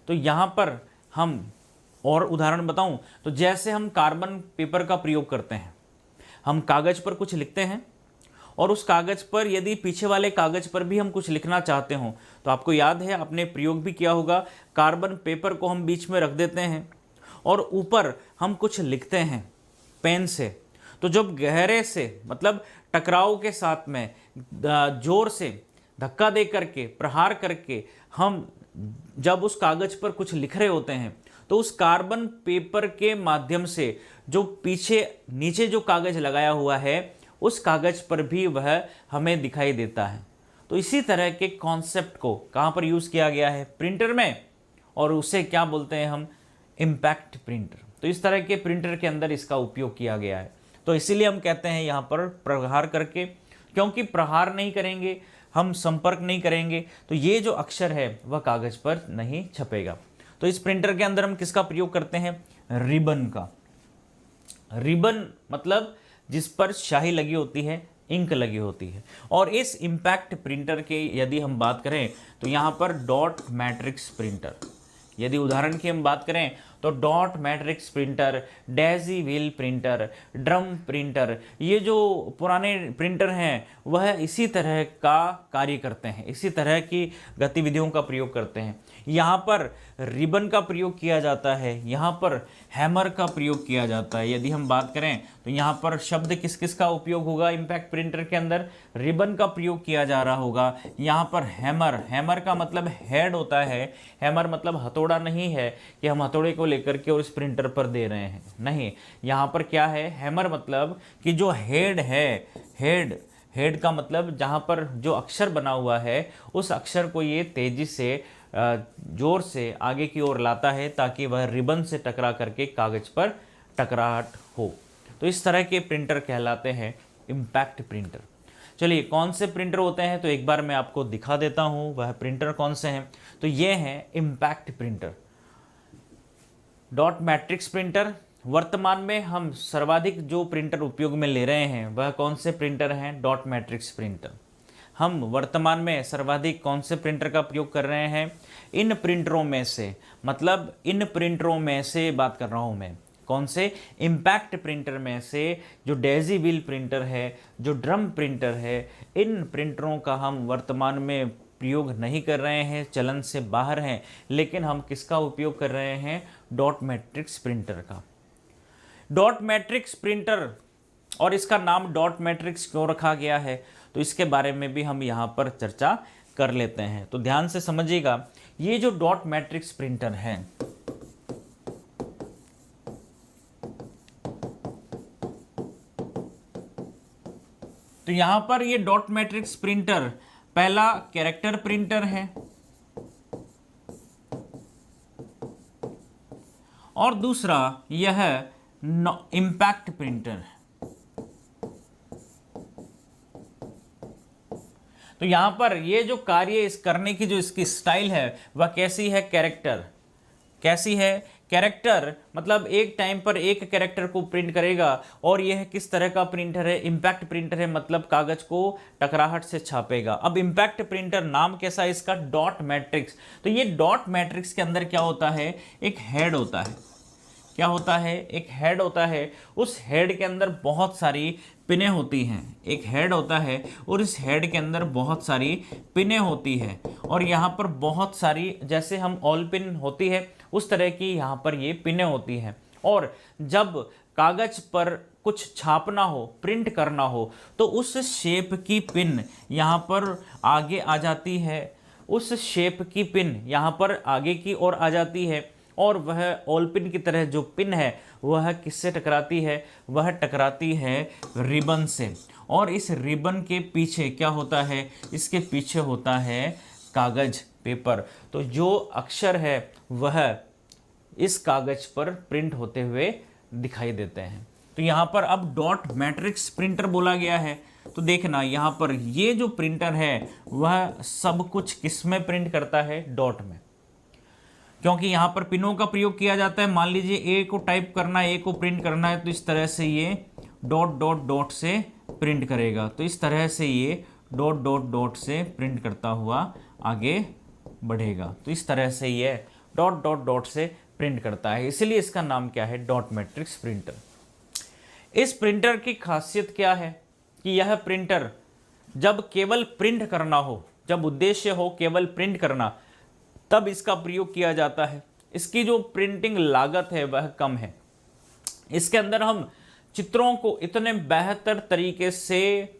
तो यहाँ पर हम और उदाहरण बताऊं तो जैसे हम कार्बन पेपर का प्रयोग करते हैं, हम कागज पर कुछ लिखते हैं और उस कागज़ पर यदि पीछे वाले कागज़ पर भी हम कुछ लिखना चाहते हों तो आपको याद है, आपने प्रयोग भी किया होगा, कार्बन पेपर को हम बीच में रख देते हैं और ऊपर हम कुछ लिखते हैं पेन से। तो जब गहरे से मतलब टकराव के साथ में जोर से धक्का दे करके, प्रहार करके हम जब उस कागज़ पर कुछ लिख रहे होते हैं तो उस कार्बन पेपर के माध्यम से जो पीछे नीचे जो कागज़ लगाया हुआ है उस कागज़ पर भी वह हमें दिखाई देता है। तो इसी तरह के कॉन्सेप्ट को कहाँ पर यूज़ किया गया है? प्रिंटर में, और उसे क्या बोलते हैं हम? Impact printer. तो इस तरह के प्रिंटर के अंदर इसका उपयोग किया गया है। तो इसीलिए हम कहते हैं यहाँ पर प्रहार करके, क्योंकि प्रहार नहीं करेंगे, हम संपर्क नहीं करेंगे तो ये जो अक्षर है वह कागज़ पर नहीं छपेगा। तो इस प्रिंटर के अंदर हम किसका प्रयोग करते हैं? रिबन का। रिबन मतलब जिस पर स्याही लगी होती है, इंक लगी होती है। और इस इम्पैक्ट प्रिंटर के यदि हम बात करें तो यहाँ पर डॉट मैट्रिक्स प्रिंटर, यदि उदाहरण की हम बात करें तो dot matrix printer, Daisy wheel printer, drum printer, ये जो पुराने प्रिंटर हैं वह इसी तरह का कार्य करते हैं, इसी तरह की गतिविधियों का प्रयोग करते हैं। यहाँ पर रिबन का प्रयोग किया जाता है, यहाँ पर हैमर का प्रयोग किया जाता है। यदि हम बात करें तो यहाँ पर शब्द किस किस का उपयोग होगा? इम्पैक्ट प्रिंटर के अंदर रिबन का प्रयोग किया जा रहा होगा। यहाँ पर हैमर, हैमर का मतलब हेड होता है। हैमर मतलब हथौड़ा नहीं है कि हम हथौड़े को लेकर के और इस प्रिंटर पर दे रहे हैं, नहीं। यहाँ पर क्या है? हैमर मतलब कि जो हेड है, हेड का मतलब जहाँ पर जो अक्षर बना हुआ है उस अक्षर को ये तेजी से जोर से आगे की ओर लाता है ताकि वह रिबन से टकरा करके कागज पर टकराहट हो। तो इस तरह के प्रिंटर कहलाते हैं इम्पैक्ट प्रिंटर। चलिए, कौन से प्रिंटर होते हैं तो एक बार मैं आपको दिखा देता हूँ वह प्रिंटर कौन से हैं। तो ये हैं impact printer. Dot matrix printer, वर्तमान में हम सर्वाधिक जो प्रिंटर उपयोग में ले रहे हैं वह कौन से प्रिंटर हैं? Dot matrix printer. हम वर्तमान में सर्वाधिक कौन से प्रिंटर का प्रयोग कर रहे हैं? इन प्रिंटरों में से, मतलब इन प्रिंटरों में से बात कर रहा हूं मैं। कौन से? इम्पैक्ट प्रिंटर में से जो डेजी व्हील प्रिंटर है, जो ड्रम प्रिंटर है, इन प्रिंटरों का हम वर्तमान में प्रयोग नहीं कर रहे हैं, चलन से बाहर हैं। लेकिन हम किसका उपयोग कर रहे हैं? डॉट मैट्रिक्स प्रिंटर का। डॉट मैट्रिक्स प्रिंटर, और इसका नाम डॉट मैट्रिक्स क्यों रखा गया है तो इसके बारे में भी हम यहाँ पर चर्चा कर लेते हैं। तो ध्यान से समझिएगा, ये जो डॉट मैट्रिक्स प्रिंटर है, तो यहाँ पर ये डॉट मैट्रिक्स प्रिंटर पहला कैरेक्टर प्रिंटर है और दूसरा यह इम्पैक्ट प्रिंटर है। तो यहाँ पर ये जो कार्य इस करने की जो इसकी स्टाइल है वह कैसी है? कैरेक्टर। कैसी है? कैरेक्टर मतलब एक टाइम पर एक कैरेक्टर को प्रिंट करेगा। और यह किस तरह का प्रिंटर है? इम्पैक्ट प्रिंटर है, मतलब कागज को टकराहट से छापेगा। अब इम्पैक्ट प्रिंटर नाम कैसा है इसका? Dot matrix. तो ये डॉट मैट्रिक्स के अंदर क्या होता है? एक हेड होता है। क्या होता है? एक हेड होता है। उस हेड के अंदर बहुत सारी पिनें होती हैं। एक हेड होता है और इस हेड के अंदर बहुत सारी पिनें होती हैं और यहाँ पर बहुत सारी, जैसे हम ऑल पिन होती है उस तरह की यहाँ पर ये पिनें होती हैं। और जब कागज पर कुछ छापना हो, प्रिंट करना हो, तो उस शेप की पिन यहाँ पर आगे आ जाती है। उस शेप की पिन यहाँ पर आगे की ओर आ जाती है और वह ऑल पिन की तरह जो पिन है वह किससे टकराती है? वह टकराती है रिबन से। और इस रिबन के पीछे क्या होता है? इसके पीछे होता है कागज, पेपर। तो जो अक्षर है वह इस कागज पर प्रिंट होते हुए दिखाई देते हैं। तो यहाँ पर अब डॉट मैट्रिक्स प्रिंटर बोला गया है। तो देखना यहाँ पर ये जो प्रिंटर है वह सब कुछ किस में प्रिंट करता है? डॉट में। क्योंकि यहाँ पर पिनों का प्रयोग किया जाता है। मान लीजिए ए को टाइप करना है, ए को प्रिंट करना है, तो इस तरह से ये डॉट डॉट डॉट से प्रिंट करेगा। तो इस तरह से ये डॉट डॉट डॉट से प्रिंट करता हुआ आगे बढ़ेगा। तो इस तरह से ये डॉट डॉट डॉट से प्रिंट करता है, इसीलिए इसका नाम क्या है? Dot matrix printer. इस प्रिंटर की खासियत क्या है कि यह प्रिंटर जब केवल प्रिंट करना हो, जब उद्देश्य हो केवल प्रिंट करना, तब इसका प्रयोग किया जाता है। इसकी जो प्रिंटिंग लागत है वह कम है। इसके अंदर हम चित्रों को इतने बेहतर तरीके से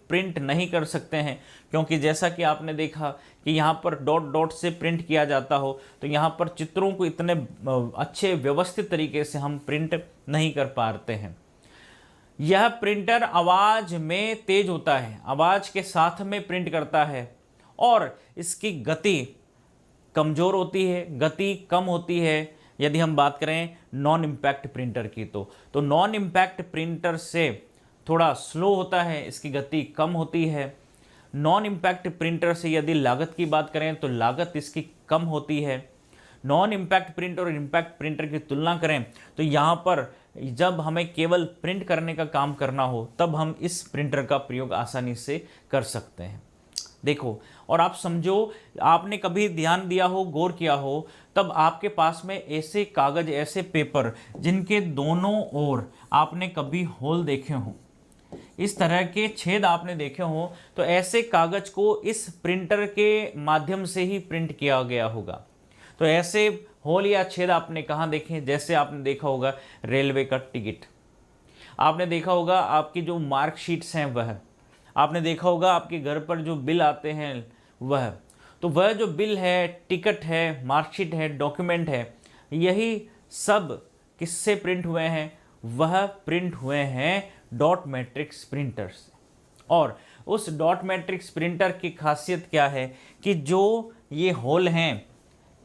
प्रिंट नहीं कर सकते हैं, क्योंकि जैसा कि आपने देखा कि यहाँ पर डॉट डॉट से प्रिंट किया जाता हो, तो यहाँ पर चित्रों को इतने अच्छे व्यवस्थित तरीके से हम प्रिंट नहीं कर पाते हैं। यह प्रिंटर आवाज़ में तेज होता है, आवाज़ के साथ में प्रिंट करता है, और इसकी गति कमज़ोर होती है, गति कम होती है। यदि हम बात करें नॉन इम्पैक्ट प्रिंटर की, तो नॉन इम्पैक्ट प्रिंटर से थोड़ा स्लो होता है, इसकी गति कम होती है। नॉन इम्पैक्ट प्रिंटर से यदि लागत की बात करें तो लागत इसकी कम होती है। नॉन इम्पैक्ट प्रिंटर और इम्पैक्ट प्रिंटर की तुलना करें तो यहाँ पर जब हमें केवल प्रिंट करने का काम करना हो, तब हम इस प्रिंटर का प्रयोग आसानी से कर सकते हैं। देखो, और आप समझो, आपने कभी ध्यान दिया हो, गौर किया हो, तब आपके पास में ऐसे कागज़, ऐसे पेपर जिनके दोनों ओर आपने कभी होल देखे हों, इस तरह के छेद आपने देखे हों, तो ऐसे कागज़ को इस प्रिंटर के माध्यम से ही प्रिंट किया गया होगा। तो ऐसे होल या छेद आपने कहाँ देखे? जैसे आपने देखा होगा रेलवे का टिकट, आपने देखा होगा आपकी जो मार्कशीट्स हैं वह, आपने देखा होगा आपके घर पर जो बिल आते हैं वह, तो वह जो बिल है, टिकट है, मार्कशीट है, डॉक्यूमेंट है, यही सब किससे प्रिंट हुए हैं? वह प्रिंट हुए हैं डॉट मैट्रिक्स प्रिंटर से। और उस डॉट मैट्रिक्स प्रिंटर की खासियत क्या है कि जो ये होल हैं,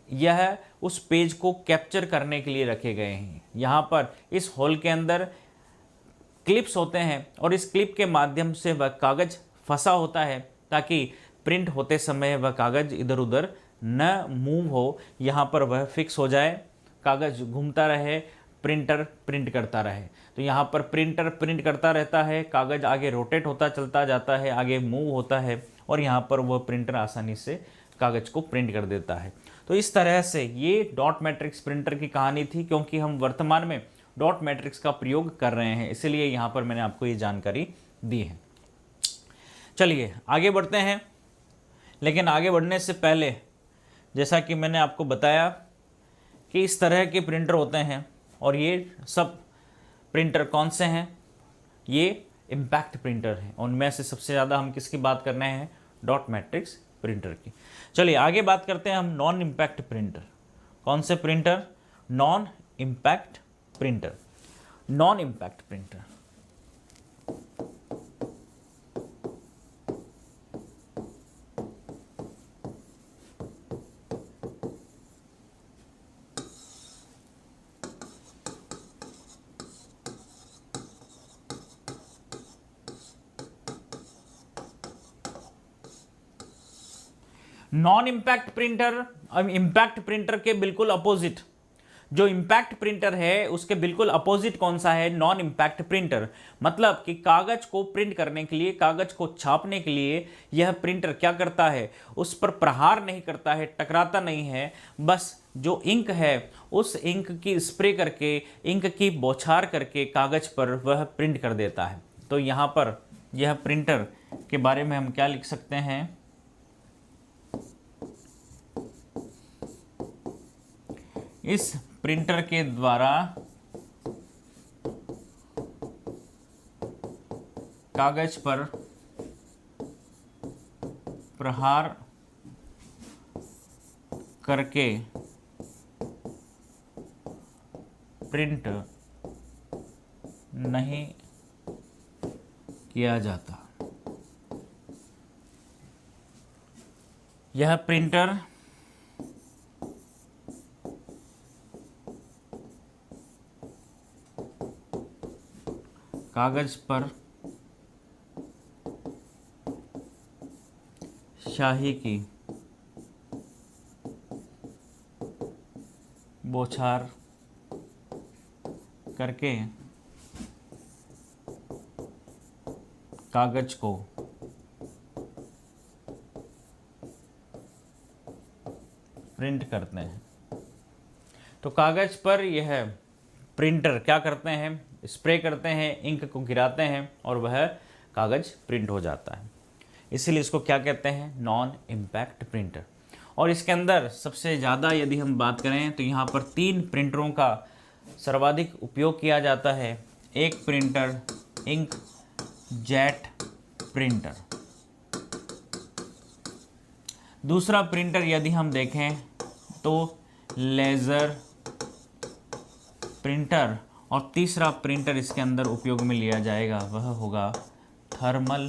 यह उस पेज को कैप्चर करने के लिए रखे गए हैं। यहाँ पर इस होल के अंदर क्लिप्स होते हैं, और इस क्लिप के माध्यम से वह कागज़ फंसा होता है, ताकि प्रिंट होते समय वह कागज़ इधर उधर न मूव हो, यहाँ पर वह फिक्स हो जाए, कागज़ घूमता रहे, प्रिंटर प्रिंट करता रहे। तो यहाँ पर प्रिंटर प्रिंट करता रहता है, कागज़ आगे रोटेट होता चलता जाता है, आगे मूव होता है, और यहाँ पर वह प्रिंटर आसानी से कागज़ को प्रिंट कर देता है। तो इस तरह से ये डॉट मैट्रिक्स प्रिंटर की कहानी थी, क्योंकि हम वर्तमान में डॉट मैट्रिक्स का प्रयोग कर रहे हैं, इसलिए यहाँ पर मैंने आपको ये जानकारी दी है। चलिए आगे बढ़ते हैं, लेकिन आगे बढ़ने से पहले जैसा कि मैंने आपको बताया कि इस तरह के प्रिंटर होते हैं, और ये सब प्रिंटर कौन से हैं? ये इम्पैक्ट प्रिंटर हैं, उनमें से सबसे ज़्यादा हम किसकी बात कर रहे हैं? डॉट मैट्रिक्स प्रिंटर की। चलिए आगे बात करते हैं हम नॉन इम्पैक्ट प्रिंटर। कौन से printer? Non impact printer. Non impact printer non impact printer impact printer के बिल्कुल अपोजिट, जो इम्पैक्ट प्रिंटर है उसके बिल्कुल अपोजिट कौन सा है? Non impact printer. मतलब कि कागज़ को प्रिंट करने के लिए, कागज़ को छापने के लिए यह प्रिंटर क्या करता है? उस पर प्रहार नहीं करता है, टकराता नहीं है, बस जो इंक है उस इंक की स्प्रे करके, इंक की बौछार करके कागज़ पर वह प्रिंट कर देता है। तो यहाँ पर यह प्रिंटर के बारे में हम क्या लिख सकते हैं? इस प्रिंटर के द्वारा कागज पर प्रहार करके प्रिंट नहीं किया जाता। यह प्रिंटर कागज पर स्याही की बौछार करके कागज को प्रिंट करते हैं। तो कागज पर यह प्रिंटर क्या करते हैं? स्प्रे करते हैं, इंक को गिराते हैं और वह कागज प्रिंट हो जाता है। इसीलिए इसको क्या कहते हैं, नॉन इम्पैक्ट प्रिंटर। और इसके अंदर सबसे ज़्यादा यदि हम बात करें तो यहाँ पर 3 प्रिंटरों का सर्वाधिक उपयोग किया जाता है। एक प्रिंटर इंक जेट प्रिंटर, दूसरा प्रिंटर यदि हम देखें तो लेज़र प्रिंटर, और तीसरा प्रिंटर इसके अंदर उपयोग में लिया जाएगा वह होगा थर्मल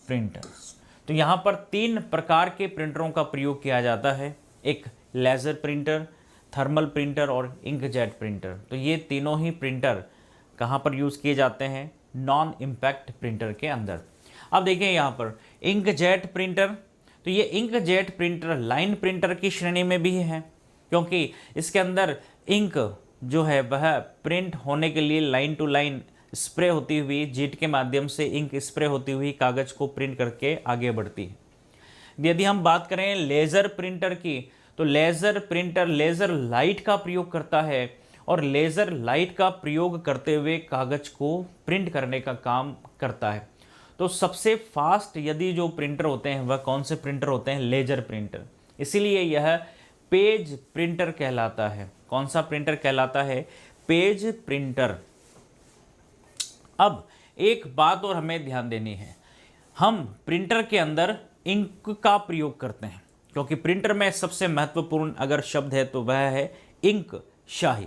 प्रिंटर। तो यहाँ पर 3 प्रकार के प्रिंटरों का प्रयोग किया जाता है, एक लेज़र प्रिंटर, थर्मल प्रिंटर और इंकजेट प्रिंटर। तो ये तीनों ही प्रिंटर कहाँ पर यूज़ किए जाते हैं, नॉन इम्पैक्ट प्रिंटर के अंदर। अब देखिए यहाँ पर इंकजेट प्रिंटर, तो ये इंकजेट प्रिंटर लाइन प्रिंटर की श्रेणी में भी है, क्योंकि इसके अंदर इंक जो है वह प्रिंट होने के लिए लाइन टू लाइन स्प्रे होती हुई, जेट के माध्यम से इंक स्प्रे होती हुई कागज़ को प्रिंट करके आगे बढ़ती है। यदि हम बात करें लेज़र प्रिंटर की, तो लेज़र प्रिंटर लेज़र लाइट का प्रयोग करता है और लेज़र लाइट का प्रयोग करते हुए कागज़ को प्रिंट करने का काम करता है। तो सबसे फास्ट यदि जो प्रिंटर होते हैं वह कौन से प्रिंटर होते हैं, लेज़र प्रिंटर। इसीलिए यह पेज प्रिंटर कहलाता है। कौन सा प्रिंटर कहलाता है, पेज प्रिंटर। अब एक बात और हमें ध्यान देनी है, हम प्रिंटर के अंदर इंक का प्रयोग करते हैं, क्योंकि प्रिंटर में सबसे महत्वपूर्ण अगर शब्द है तो वह है इंक, शाही।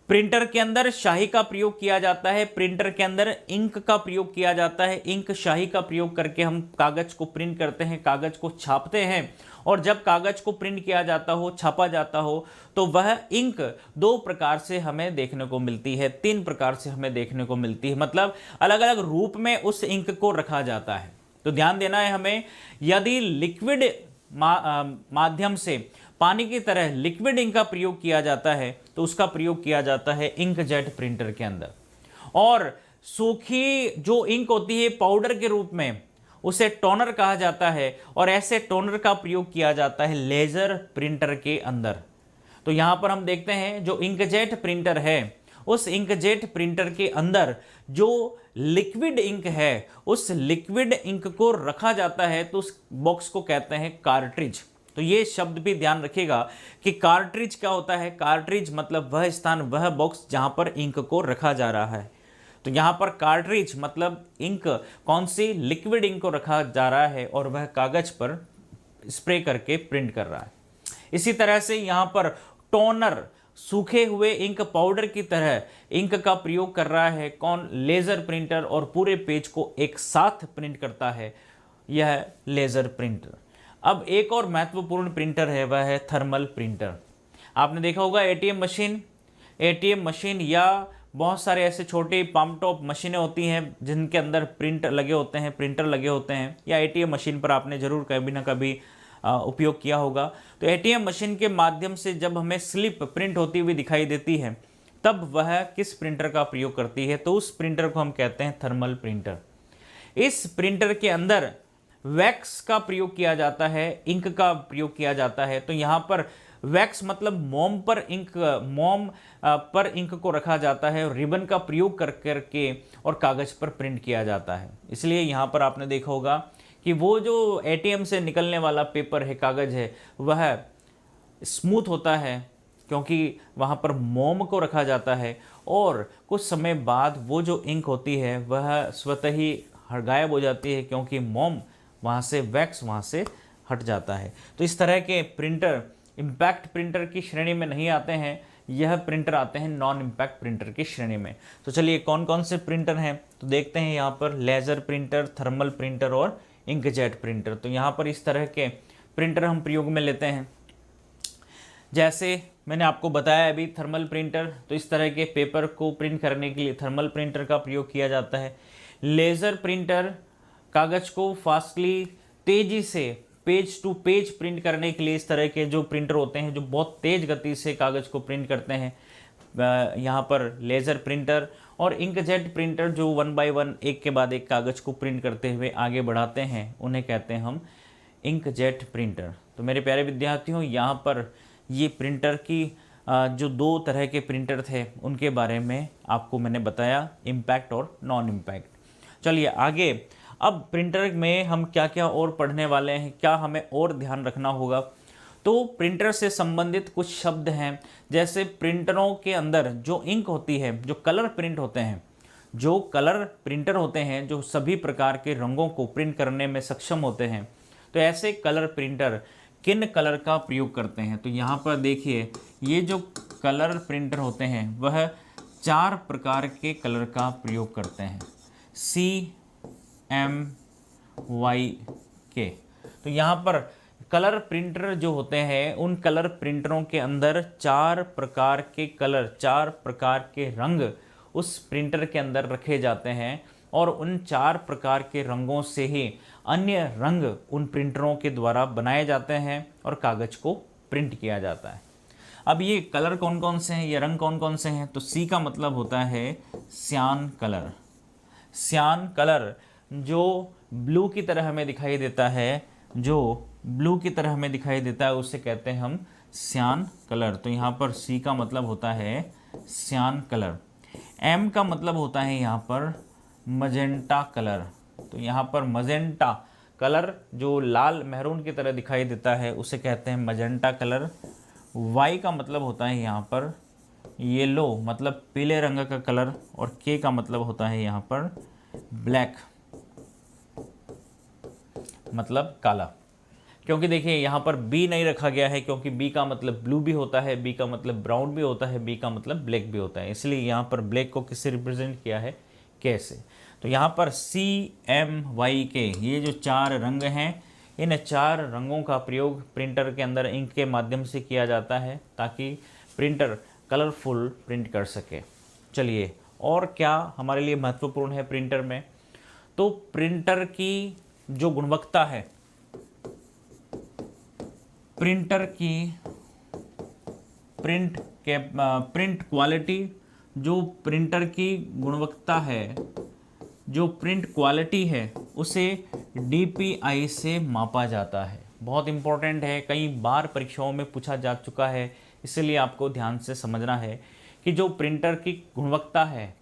प्रिंटर के अंदर शाही का प्रयोग किया जाता है, प्रिंटर के अंदर इंक का प्रयोग किया जाता है। इंक शाही का प्रयोग करके हम कागज़ को प्रिंट करते हैं, कागज़ को छापते हैं, और जब कागज़ को प्रिंट किया जाता हो, छापा जाता हो, तो वह इंक 2 प्रकार से हमें देखने को मिलती है, 3 प्रकार से हमें देखने को मिलती है, मतलब अलग अलग रूप में उस इंक को रखा जाता है। तो ध्यान देना है हमें, यदि लिक्विड माध्यम से पानी की तरह लिक्विड इंक का प्रयोग किया जाता है तो उसका प्रयोग किया जाता है इंकजेट प्रिंटर के अंदर, और सूखी जो इंक होती है पाउडर के रूप में उसे टोनर कहा जाता है, और ऐसे टोनर का प्रयोग किया जाता है लेज़र प्रिंटर के अंदर। तो यहाँ पर हम देखते हैं जो इंकजेट प्रिंटर है, उस इंकजेट प्रिंटर के अंदर जो लिक्विड इंक है उस लिक्विड इंक को रखा जाता है, तो उस बॉक्स को कहते हैं कार्ट्रिज। तो ये शब्द भी ध्यान रखिएगा कि कार्ट्रिज क्या होता है, कार्ट्रिज मतलब वह स्थान, वह बॉक्स जहां पर इंक को रखा जा रहा है। तो यहाँ पर कार्ट्रिज मतलब इंक, कौन सी, लिक्विड इंक को रखा जा रहा है और वह कागज पर स्प्रे करके प्रिंट कर रहा है। इसी तरह से यहाँ पर टोनर, सूखे हुए इंक पाउडर की तरह इंक का प्रयोग कर रहा है कौन, लेज़र प्रिंटर, और पूरे पेज को एक साथ प्रिंट करता है यह लेज़र प्रिंटर। अब एक और महत्वपूर्ण प्रिंटर है, वह है थर्मल प्रिंटर। आपने देखा होगा एटीएम मशीन या बहुत सारे ऐसे छोटे पम्प टॉप मशीनें होती हैं जिनके अंदर प्रिंटर लगे होते हैं, या एटीएम मशीन पर आपने ज़रूर कभी ना कभी उपयोग किया होगा। तो एटीएम मशीन के माध्यम से जब हमें स्लिप प्रिंट होती हुई दिखाई देती है तब वह किस प्रिंटर का प्रयोग करती है, तो उस प्रिंटर को हम कहते हैं थर्मल प्रिंटर। इस प्रिंटर के अंदर वैक्स का प्रयोग किया जाता है, इंक का प्रयोग किया जाता है। तो यहाँ पर वैक्स मतलब मोम पर इंक को रखा जाता है, रिबन का प्रयोग कर करके और कागज़ पर प्रिंट किया जाता है। इसलिए यहाँ पर आपने देखा होगा कि वो जो एटीएम से निकलने वाला पेपर है, कागज़ है, वह स्मूथ होता है क्योंकि वहाँ पर मोम को रखा जाता है, और कुछ समय बाद वो जो इंक होती है वह स्वतः ही गायब हो जाती है क्योंकि मोम वहाँ से, वैक्स वहाँ से हट जाता है। तो इस तरह के प्रिंटर इम्पैक्ट प्रिंटर की श्रेणी में नहीं आते हैं, यह प्रिंटर आते हैं नॉन इम्पैक्ट प्रिंटर की श्रेणी में। तो चलिए कौन कौन से प्रिंटर हैं तो देखते हैं। यहाँ पर लेज़र प्रिंटर, थर्मल प्रिंटर और इंकजेट प्रिंटर। तो यहाँ पर इस तरह के प्रिंटर हम प्रयोग में लेते हैं। जैसे मैंने आपको बताया अभी थर्मल प्रिंटर, तो इस तरह के पेपर को प्रिंट करने के लिए थर्मल प्रिंटर का प्रयोग किया जाता है। लेज़र प्रिंटर कागज़ को फास्टली, तेज़ी से पेज टू पेज प्रिंट करने के लिए इस तरह के जो प्रिंटर होते हैं जो बहुत तेज़ गति से कागज़ को प्रिंट करते हैं, यहाँ पर लेज़र प्रिंटर। और इंकजेट प्रिंटर जो 1 बाय 1 एक के बाद एक कागज़ को प्रिंट करते हुए आगे बढ़ाते हैं, उन्हें कहते हैं हम इंकजेट प्रिंटर। तो मेरे प्यारे विद्यार्थियों, यहाँ पर ये प्रिंटर की जो 2 तरह के प्रिंटर थे उनके बारे में आपको मैंने बताया, इम्पैक्ट और नॉन इम्पैक्ट। चलिए आगे अब प्रिंटर में हम क्या क्या और पढ़ने वाले हैं, क्या हमें और ध्यान रखना होगा। तो प्रिंटर से संबंधित कुछ शब्द हैं, जैसे प्रिंटरों के अंदर जो इंक होती है, जो कलर प्रिंट होते हैं, जो कलर प्रिंटर होते हैं जो सभी प्रकार के रंगों को प्रिंट करने में सक्षम होते हैं, तो ऐसे कलर प्रिंटर किन कलर का प्रयोग करते हैं। तो यहाँ पर देखिए, ये जो कलर प्रिंटर होते हैं वह 4 प्रकार के कलर का प्रयोग करते हैं, CMYK। तो यहाँ पर कलर प्रिंटर जो होते हैं, उन कलर प्रिंटरों के अंदर 4 प्रकार के कलर, 4 प्रकार के रंग उस प्रिंटर के अंदर रखे जाते हैं, और उन 4 प्रकार के रंगों से ही अन्य रंग उन प्रिंटरों के द्वारा बनाए जाते हैं और कागज़ को प्रिंट किया जाता है। अब ये कलर कौन कौन से हैं, ये रंग कौन कौन से हैं। तो सी का मतलब होता है सियान कलर। सियान कलर जो ब्लू की तरह हमें दिखाई देता है, जो ब्लू की तरह हमें दिखाई देता है, उसे कहते हैं हम सियान कलर। तो यहाँ पर सी का मतलब होता है सियान कलर। एम का मतलब होता है यहाँ पर मजेंटा कलर। तो यहाँ पर मजेंटा कलर जो लाल मैरून की तरह दिखाई देता है उसे कहते हैं मजेंटा कलर। वाई का मतलब होता है यहाँ पर येलो, मतलब पीले रंग का कलर, और के का मतलब होता है यहाँ पर ब्लैक, मतलब काला। क्योंकि देखिए यहाँ पर बी नहीं रखा गया है, क्योंकि बी का मतलब ब्लू भी होता है, बी का मतलब ब्राउन भी होता है, बी का मतलब ब्लैक भी होता है, इसलिए यहाँ पर ब्लैक को किससे रिप्रेजेंट किया है, कैसे। तो यहाँ पर CMYK ये जो 4 रंग हैं, इन 4 रंगों का प्रयोग प्रिंटर के अंदर इंक के माध्यम से किया जाता है ताकि प्रिंटर कलरफुल प्रिंट कर सके। चलिए, और क्या हमारे लिए महत्वपूर्ण है प्रिंटर में। तो प्रिंटर की जो गुणवत्ता है, प्रिंटर की प्रिंट क्वालिटी, जो प्रिंटर की गुणवत्ता है, जो प्रिंट क्वालिटी है, उसे DPI से मापा जाता है। बहुत इंपॉर्टेंट है, कई बार परीक्षाओं में पूछा जा चुका है, इसलिए आपको ध्यान से समझना है कि जो प्रिंटर की गुणवत्ता है,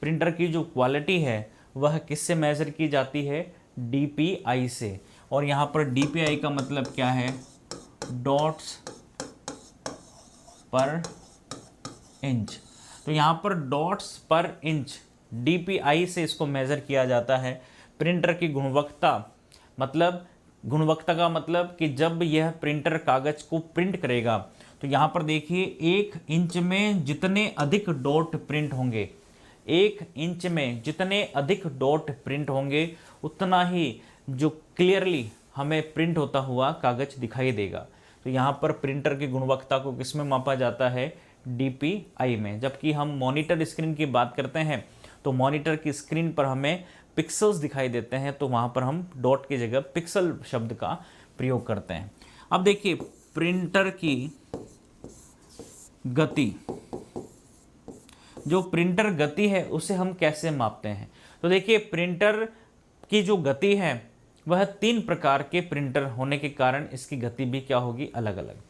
प्रिंटर की जो क्वालिटी है, वह किससे मेज़र की जाती है, DPI से। और यहाँ पर DPI का मतलब क्या है, डॉट्स पर इंच। तो यहाँ पर डॉट्स पर इंच DPI से इसको मेज़र किया जाता है। प्रिंटर की गुणवत्ता, मतलब गुणवत्ता का मतलब कि जब यह प्रिंटर कागज़ को प्रिंट करेगा, तो यहाँ पर देखिए 1 इंच में जितने अधिक डॉट प्रिंट होंगे, 1 इंच में जितने अधिक डॉट प्रिंट होंगे, उतना ही जो क्लियरली हमें प्रिंट होता हुआ कागज़ दिखाई देगा। तो यहाँ पर प्रिंटर की गुणवत्ता को किस में मापा जाता है, DPI में। जबकि हम मॉनिटर स्क्रीन की बात करते हैं, तो मॉनिटर की स्क्रीन पर हमें पिक्सल्स दिखाई देते हैं, तो वहाँ पर हम डॉट की जगह पिक्सल शब्द का प्रयोग करते हैं। अब देखिए, प्रिंटर की गति, जो प्रिंटर गति है उसे हम कैसे मापते हैं। तो देखिए, प्रिंटर की जो गति है वह 3 प्रकार के प्रिंटर होने के कारण इसकी गति भी क्या होगी, अलग अलग।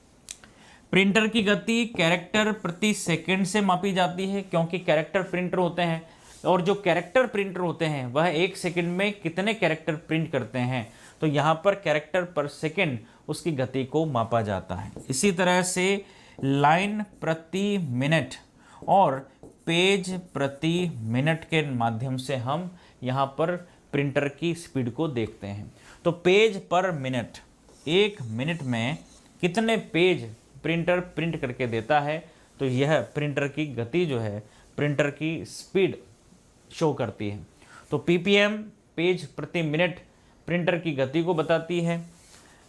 प्रिंटर की गति कैरेक्टर प्रति सेकंड से मापी जाती है, क्योंकि कैरेक्टर प्रिंटर होते हैं, और जो कैरेक्टर प्रिंटर होते हैं वह 1 सेकंड में कितने कैरेक्टर प्रिंट करते हैं, तो यहाँ पर कैरेक्टर पर सेकंड उसकी गति को मापा जाता है। इसी तरह से लाइन प्रति मिनट और पेज प्रति मिनट के माध्यम से हम यहाँ पर प्रिंटर की स्पीड को देखते हैं। तो पेज पर मिनट, 1 मिनट में कितने पेज प्रिंटर प्रिंट करके देता है, तो यह प्रिंटर की गति जो है, प्रिंटर की स्पीड शो करती है। तो PPM पेज प्रति मिनट प्रिंटर की गति को बताती है।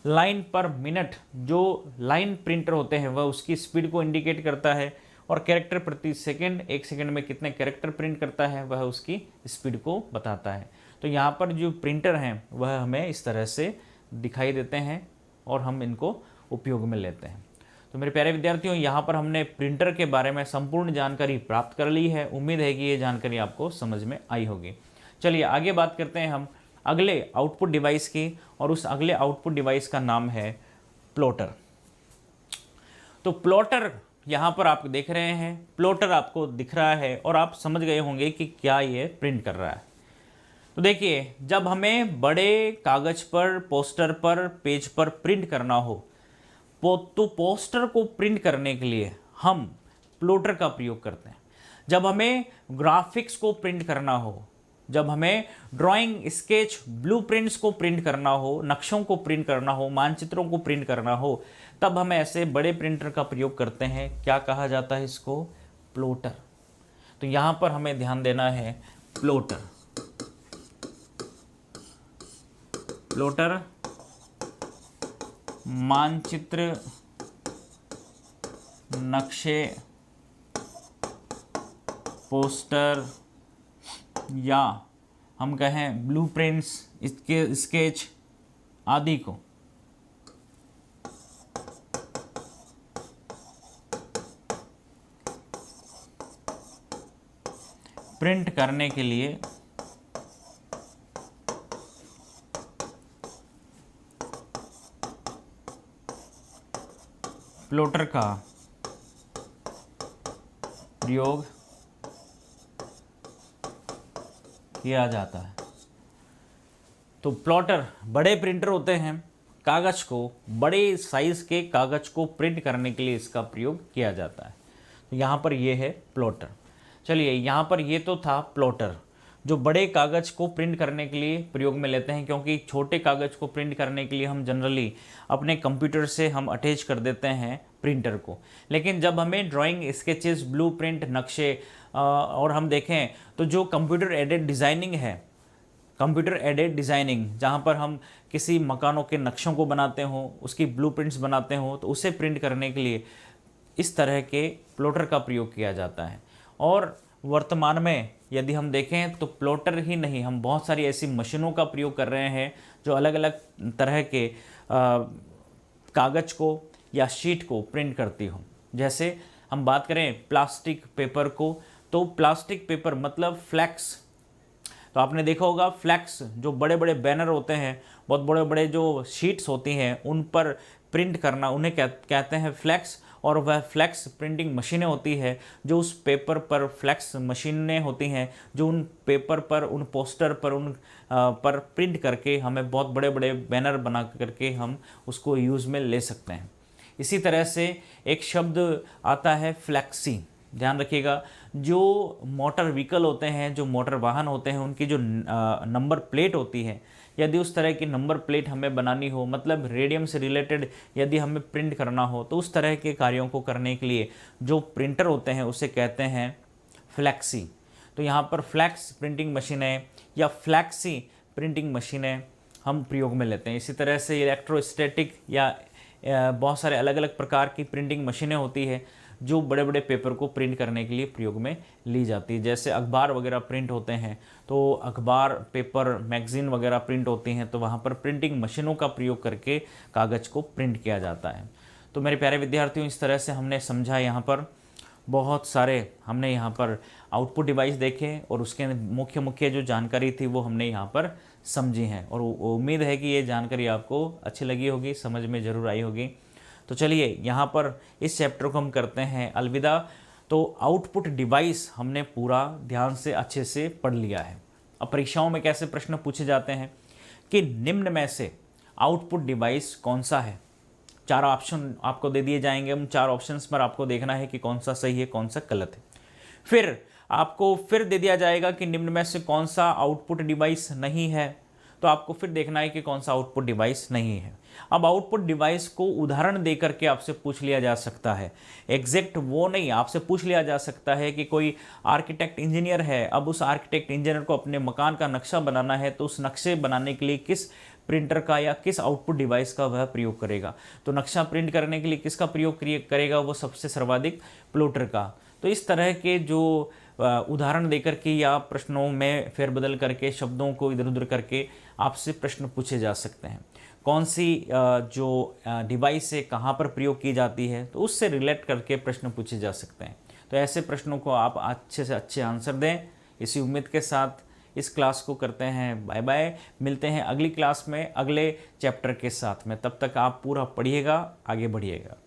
लाइन पर मिनट, जो लाइन प्रिंटर होते हैं वह उसकी स्पीड को इंडिकेट करता है, और कैरेक्टर प्रति सेकंड, 1 सेकंड में कितने कैरेक्टर प्रिंट करता है वह उसकी स्पीड को बताता है। तो यहाँ पर जो प्रिंटर हैं वह हमें इस तरह से दिखाई देते हैं और हम इनको उपयोग में लेते हैं। तो मेरे प्यारे विद्यार्थियों, यहाँ पर हमने प्रिंटर के बारे में संपूर्ण जानकारी प्राप्त कर ली है। उम्मीद है कि ये जानकारी आपको समझ में आई होगी। चलिए आगे बात करते हैं हम अगले आउटपुट डिवाइस की, और उस अगले आउटपुट डिवाइस का नाम है प्लॉटर। तो प्लॉटर यहाँ पर आप देख रहे हैं, प्लॉटर आपको दिख रहा है और आप समझ गए होंगे कि क्या ये प्रिंट कर रहा है। तो देखिए, जब हमें बड़े कागज पर, पोस्टर पर, पेज पर प्रिंट करना हो, तो पोस्टर को प्रिंट करने के लिए हम प्लॉटर का प्रयोग करते हैं। जब हमें ग्राफिक्स को प्रिंट करना हो, जब हमें ड्राइंग, स्केच, ब्लूप्रिंट्स को प्रिंट करना हो, नक्शों को प्रिंट करना हो, मानचित्रों को प्रिंट करना हो, तब हम ऐसे बड़े प्रिंटर का प्रयोग करते हैं। क्या कहा जाता है इसको? प्लॉटर। तो यहाँ पर हमें ध्यान देना है, प्लॉटर। प्लॉटर मानचित्र, नक्शे, पोस्टर या हम कहें ब्लूप्रिंट्स, इसके स्केच आदि को प्रिंट करने के लिए प्लॉटर का प्रयोग किया जाता है। तो प्लॉटर बड़े प्रिंटर होते हैं, कागज़ को, बड़े साइज़ के कागज़ को प्रिंट करने के लिए इसका प्रयोग किया जाता है। तो यहाँ पर ये है प्लॉटर। चलिए, यहाँ पर ये तो था प्लॉटर, जो बड़े कागज़ को प्रिंट करने के लिए प्रयोग में लेते हैं, क्योंकि छोटे कागज़ को प्रिंट करने के लिए हम जनरली अपने कंप्यूटर से हम अटैच कर देते हैं प्रिंटर को। लेकिन जब हमें ड्राइंग, स्केचेस, ब्लूप्रिंट, नक्शे और हम देखें तो जो कंप्यूटर एडेड डिज़ाइनिंग है, कंप्यूटर एडेड डिज़ाइनिंग, जहाँ पर हम किसी मकानों के नक्शों को बनाते हों, उसकी ब्लूप्रिंट्स बनाते हों, तो उसे प्रिंट करने के लिए इस तरह के प्लॉटर का प्रयोग किया जाता है। और वर्तमान में यदि हम देखें तो प्लॉटर ही नहीं, हम बहुत सारी ऐसी मशीनों का प्रयोग कर रहे हैं जो अलग अलग तरह के कागज़ को या शीट को प्रिंट करती हो। जैसे हम बात करें प्लास्टिक पेपर को, तो प्लास्टिक पेपर मतलब फ्लैक्स। तो आपने देखा होगा फ्लैक्स, जो बड़े बड़े बैनर होते हैं, बहुत बड़े बड़े जो शीट्स होती हैं, उन पर प्रिंट करना, उन्हें कहते हैं फ्लैक्स। और वह फ्लैक्स प्रिंटिंग मशीनें होती है, जो उस पेपर पर, फ्लैक्स मशीनें होती हैं जो उन पेपर पर, उन पोस्टर पर, उन पर प्रिंट करके हमें बहुत बड़े बड़े बैनर बना करके हम उसको यूज़ में ले सकते हैं। इसी तरह से एक शब्द आता है फ्लैक्सी। ध्यान रखिएगा, जो मोटर व्हीकल होते हैं, जो मोटर वाहन होते हैं, उनकी जो नंबर प्लेट होती है, यदि उस तरह की नंबर प्लेट हमें बनानी हो, मतलब रेडियम से रिलेटेड यदि हमें प्रिंट करना हो, तो उस तरह के कार्यों को करने के लिए जो प्रिंटर होते हैं उसे कहते हैं फ्लैक्सी। तो यहाँ पर फ्लैक्स प्रिंटिंग मशीनें या फ्लैक्सी प्रिंटिंग मशीनें हम प्रयोग में लेते हैं। इसी तरह से इलेक्ट्रोस्टैटिक या बहुत सारे अलग अलग प्रकार की प्रिंटिंग मशीनें होती है जो बड़े बड़े पेपर को प्रिंट करने के लिए प्रयोग में ली जाती है। जैसे अखबार वगैरह प्रिंट होते हैं, तो अखबार, पेपर, मैगज़ीन वगैरह प्रिंट होती हैं, तो वहाँ पर प्रिंटिंग मशीनों का प्रयोग करके कागज़ को प्रिंट किया जाता है। तो मेरे प्यारे विद्यार्थियों, इस तरह से हमने समझा, यहाँ पर बहुत सारे हमने यहाँ पर आउटपुट डिवाइस देखे और उसके मुख्य मुख्य जो जानकारी थी वो हमने यहाँ पर समझी हैं। और उम्मीद है कि ये जानकारी आपको अच्छी लगी होगी, समझ में ज़रूर आई होगी। तो चलिए, यहाँ पर इस चैप्टर को हम करते हैं अलविदा। तो आउटपुट डिवाइस हमने पूरा ध्यान से अच्छे से पढ़ लिया है। अब परीक्षाओं में कैसे प्रश्न पूछे जाते हैं कि निम्न में से आउटपुट डिवाइस कौन सा है। 4 ऑप्शन आपको दे दिए जाएंगे, उन 4 ऑप्शंस पर आपको देखना है कि कौन सा सही है, कौन सा गलत है। फिर आपको फिर दे दिया जाएगा कि निम्न में से कौन सा आउटपुट डिवाइस नहीं है, तो आपको फिर देखना है कि कौन सा आउटपुट डिवाइस नहीं है। अब आउटपुट डिवाइस को उदाहरण दे करके आपसे पूछ लिया जा सकता है, एग्जैक्ट वो नहीं, आपसे पूछ लिया जा सकता है कि कोई आर्किटेक्ट इंजीनियर है, अब उस आर्किटेक्ट इंजीनियर को अपने मकान का नक्शा बनाना है, तो उस नक्शे बनाने के लिए किस प्रिंटर का या किस आउटपुट डिवाइस का वह प्रयोग करेगा। तो नक्शा प्रिंट करने के लिए किसका प्रयोग करेगा, वो सबसे सर्वाधिक प्लॉटर का। तो इस तरह के जो उदाहरण देकर के या प्रश्नों में फेरबदल करके, शब्दों को इधर उधर करके आपसे प्रश्न पूछे जा सकते हैं। कौन सी जो डिवाइस है कहाँ पर प्रयोग की जाती है, तो उससे रिलेट करके प्रश्न पूछे जा सकते हैं। तो ऐसे प्रश्नों को आप अच्छे से अच्छे आंसर दें, इसी उम्मीद के साथ इस क्लास को करते हैं बाय बाय। मिलते हैं अगली क्लास में अगले चैप्टर के साथ में। तब तक आप पूरा पढ़िएगा, आगे बढ़िएगा।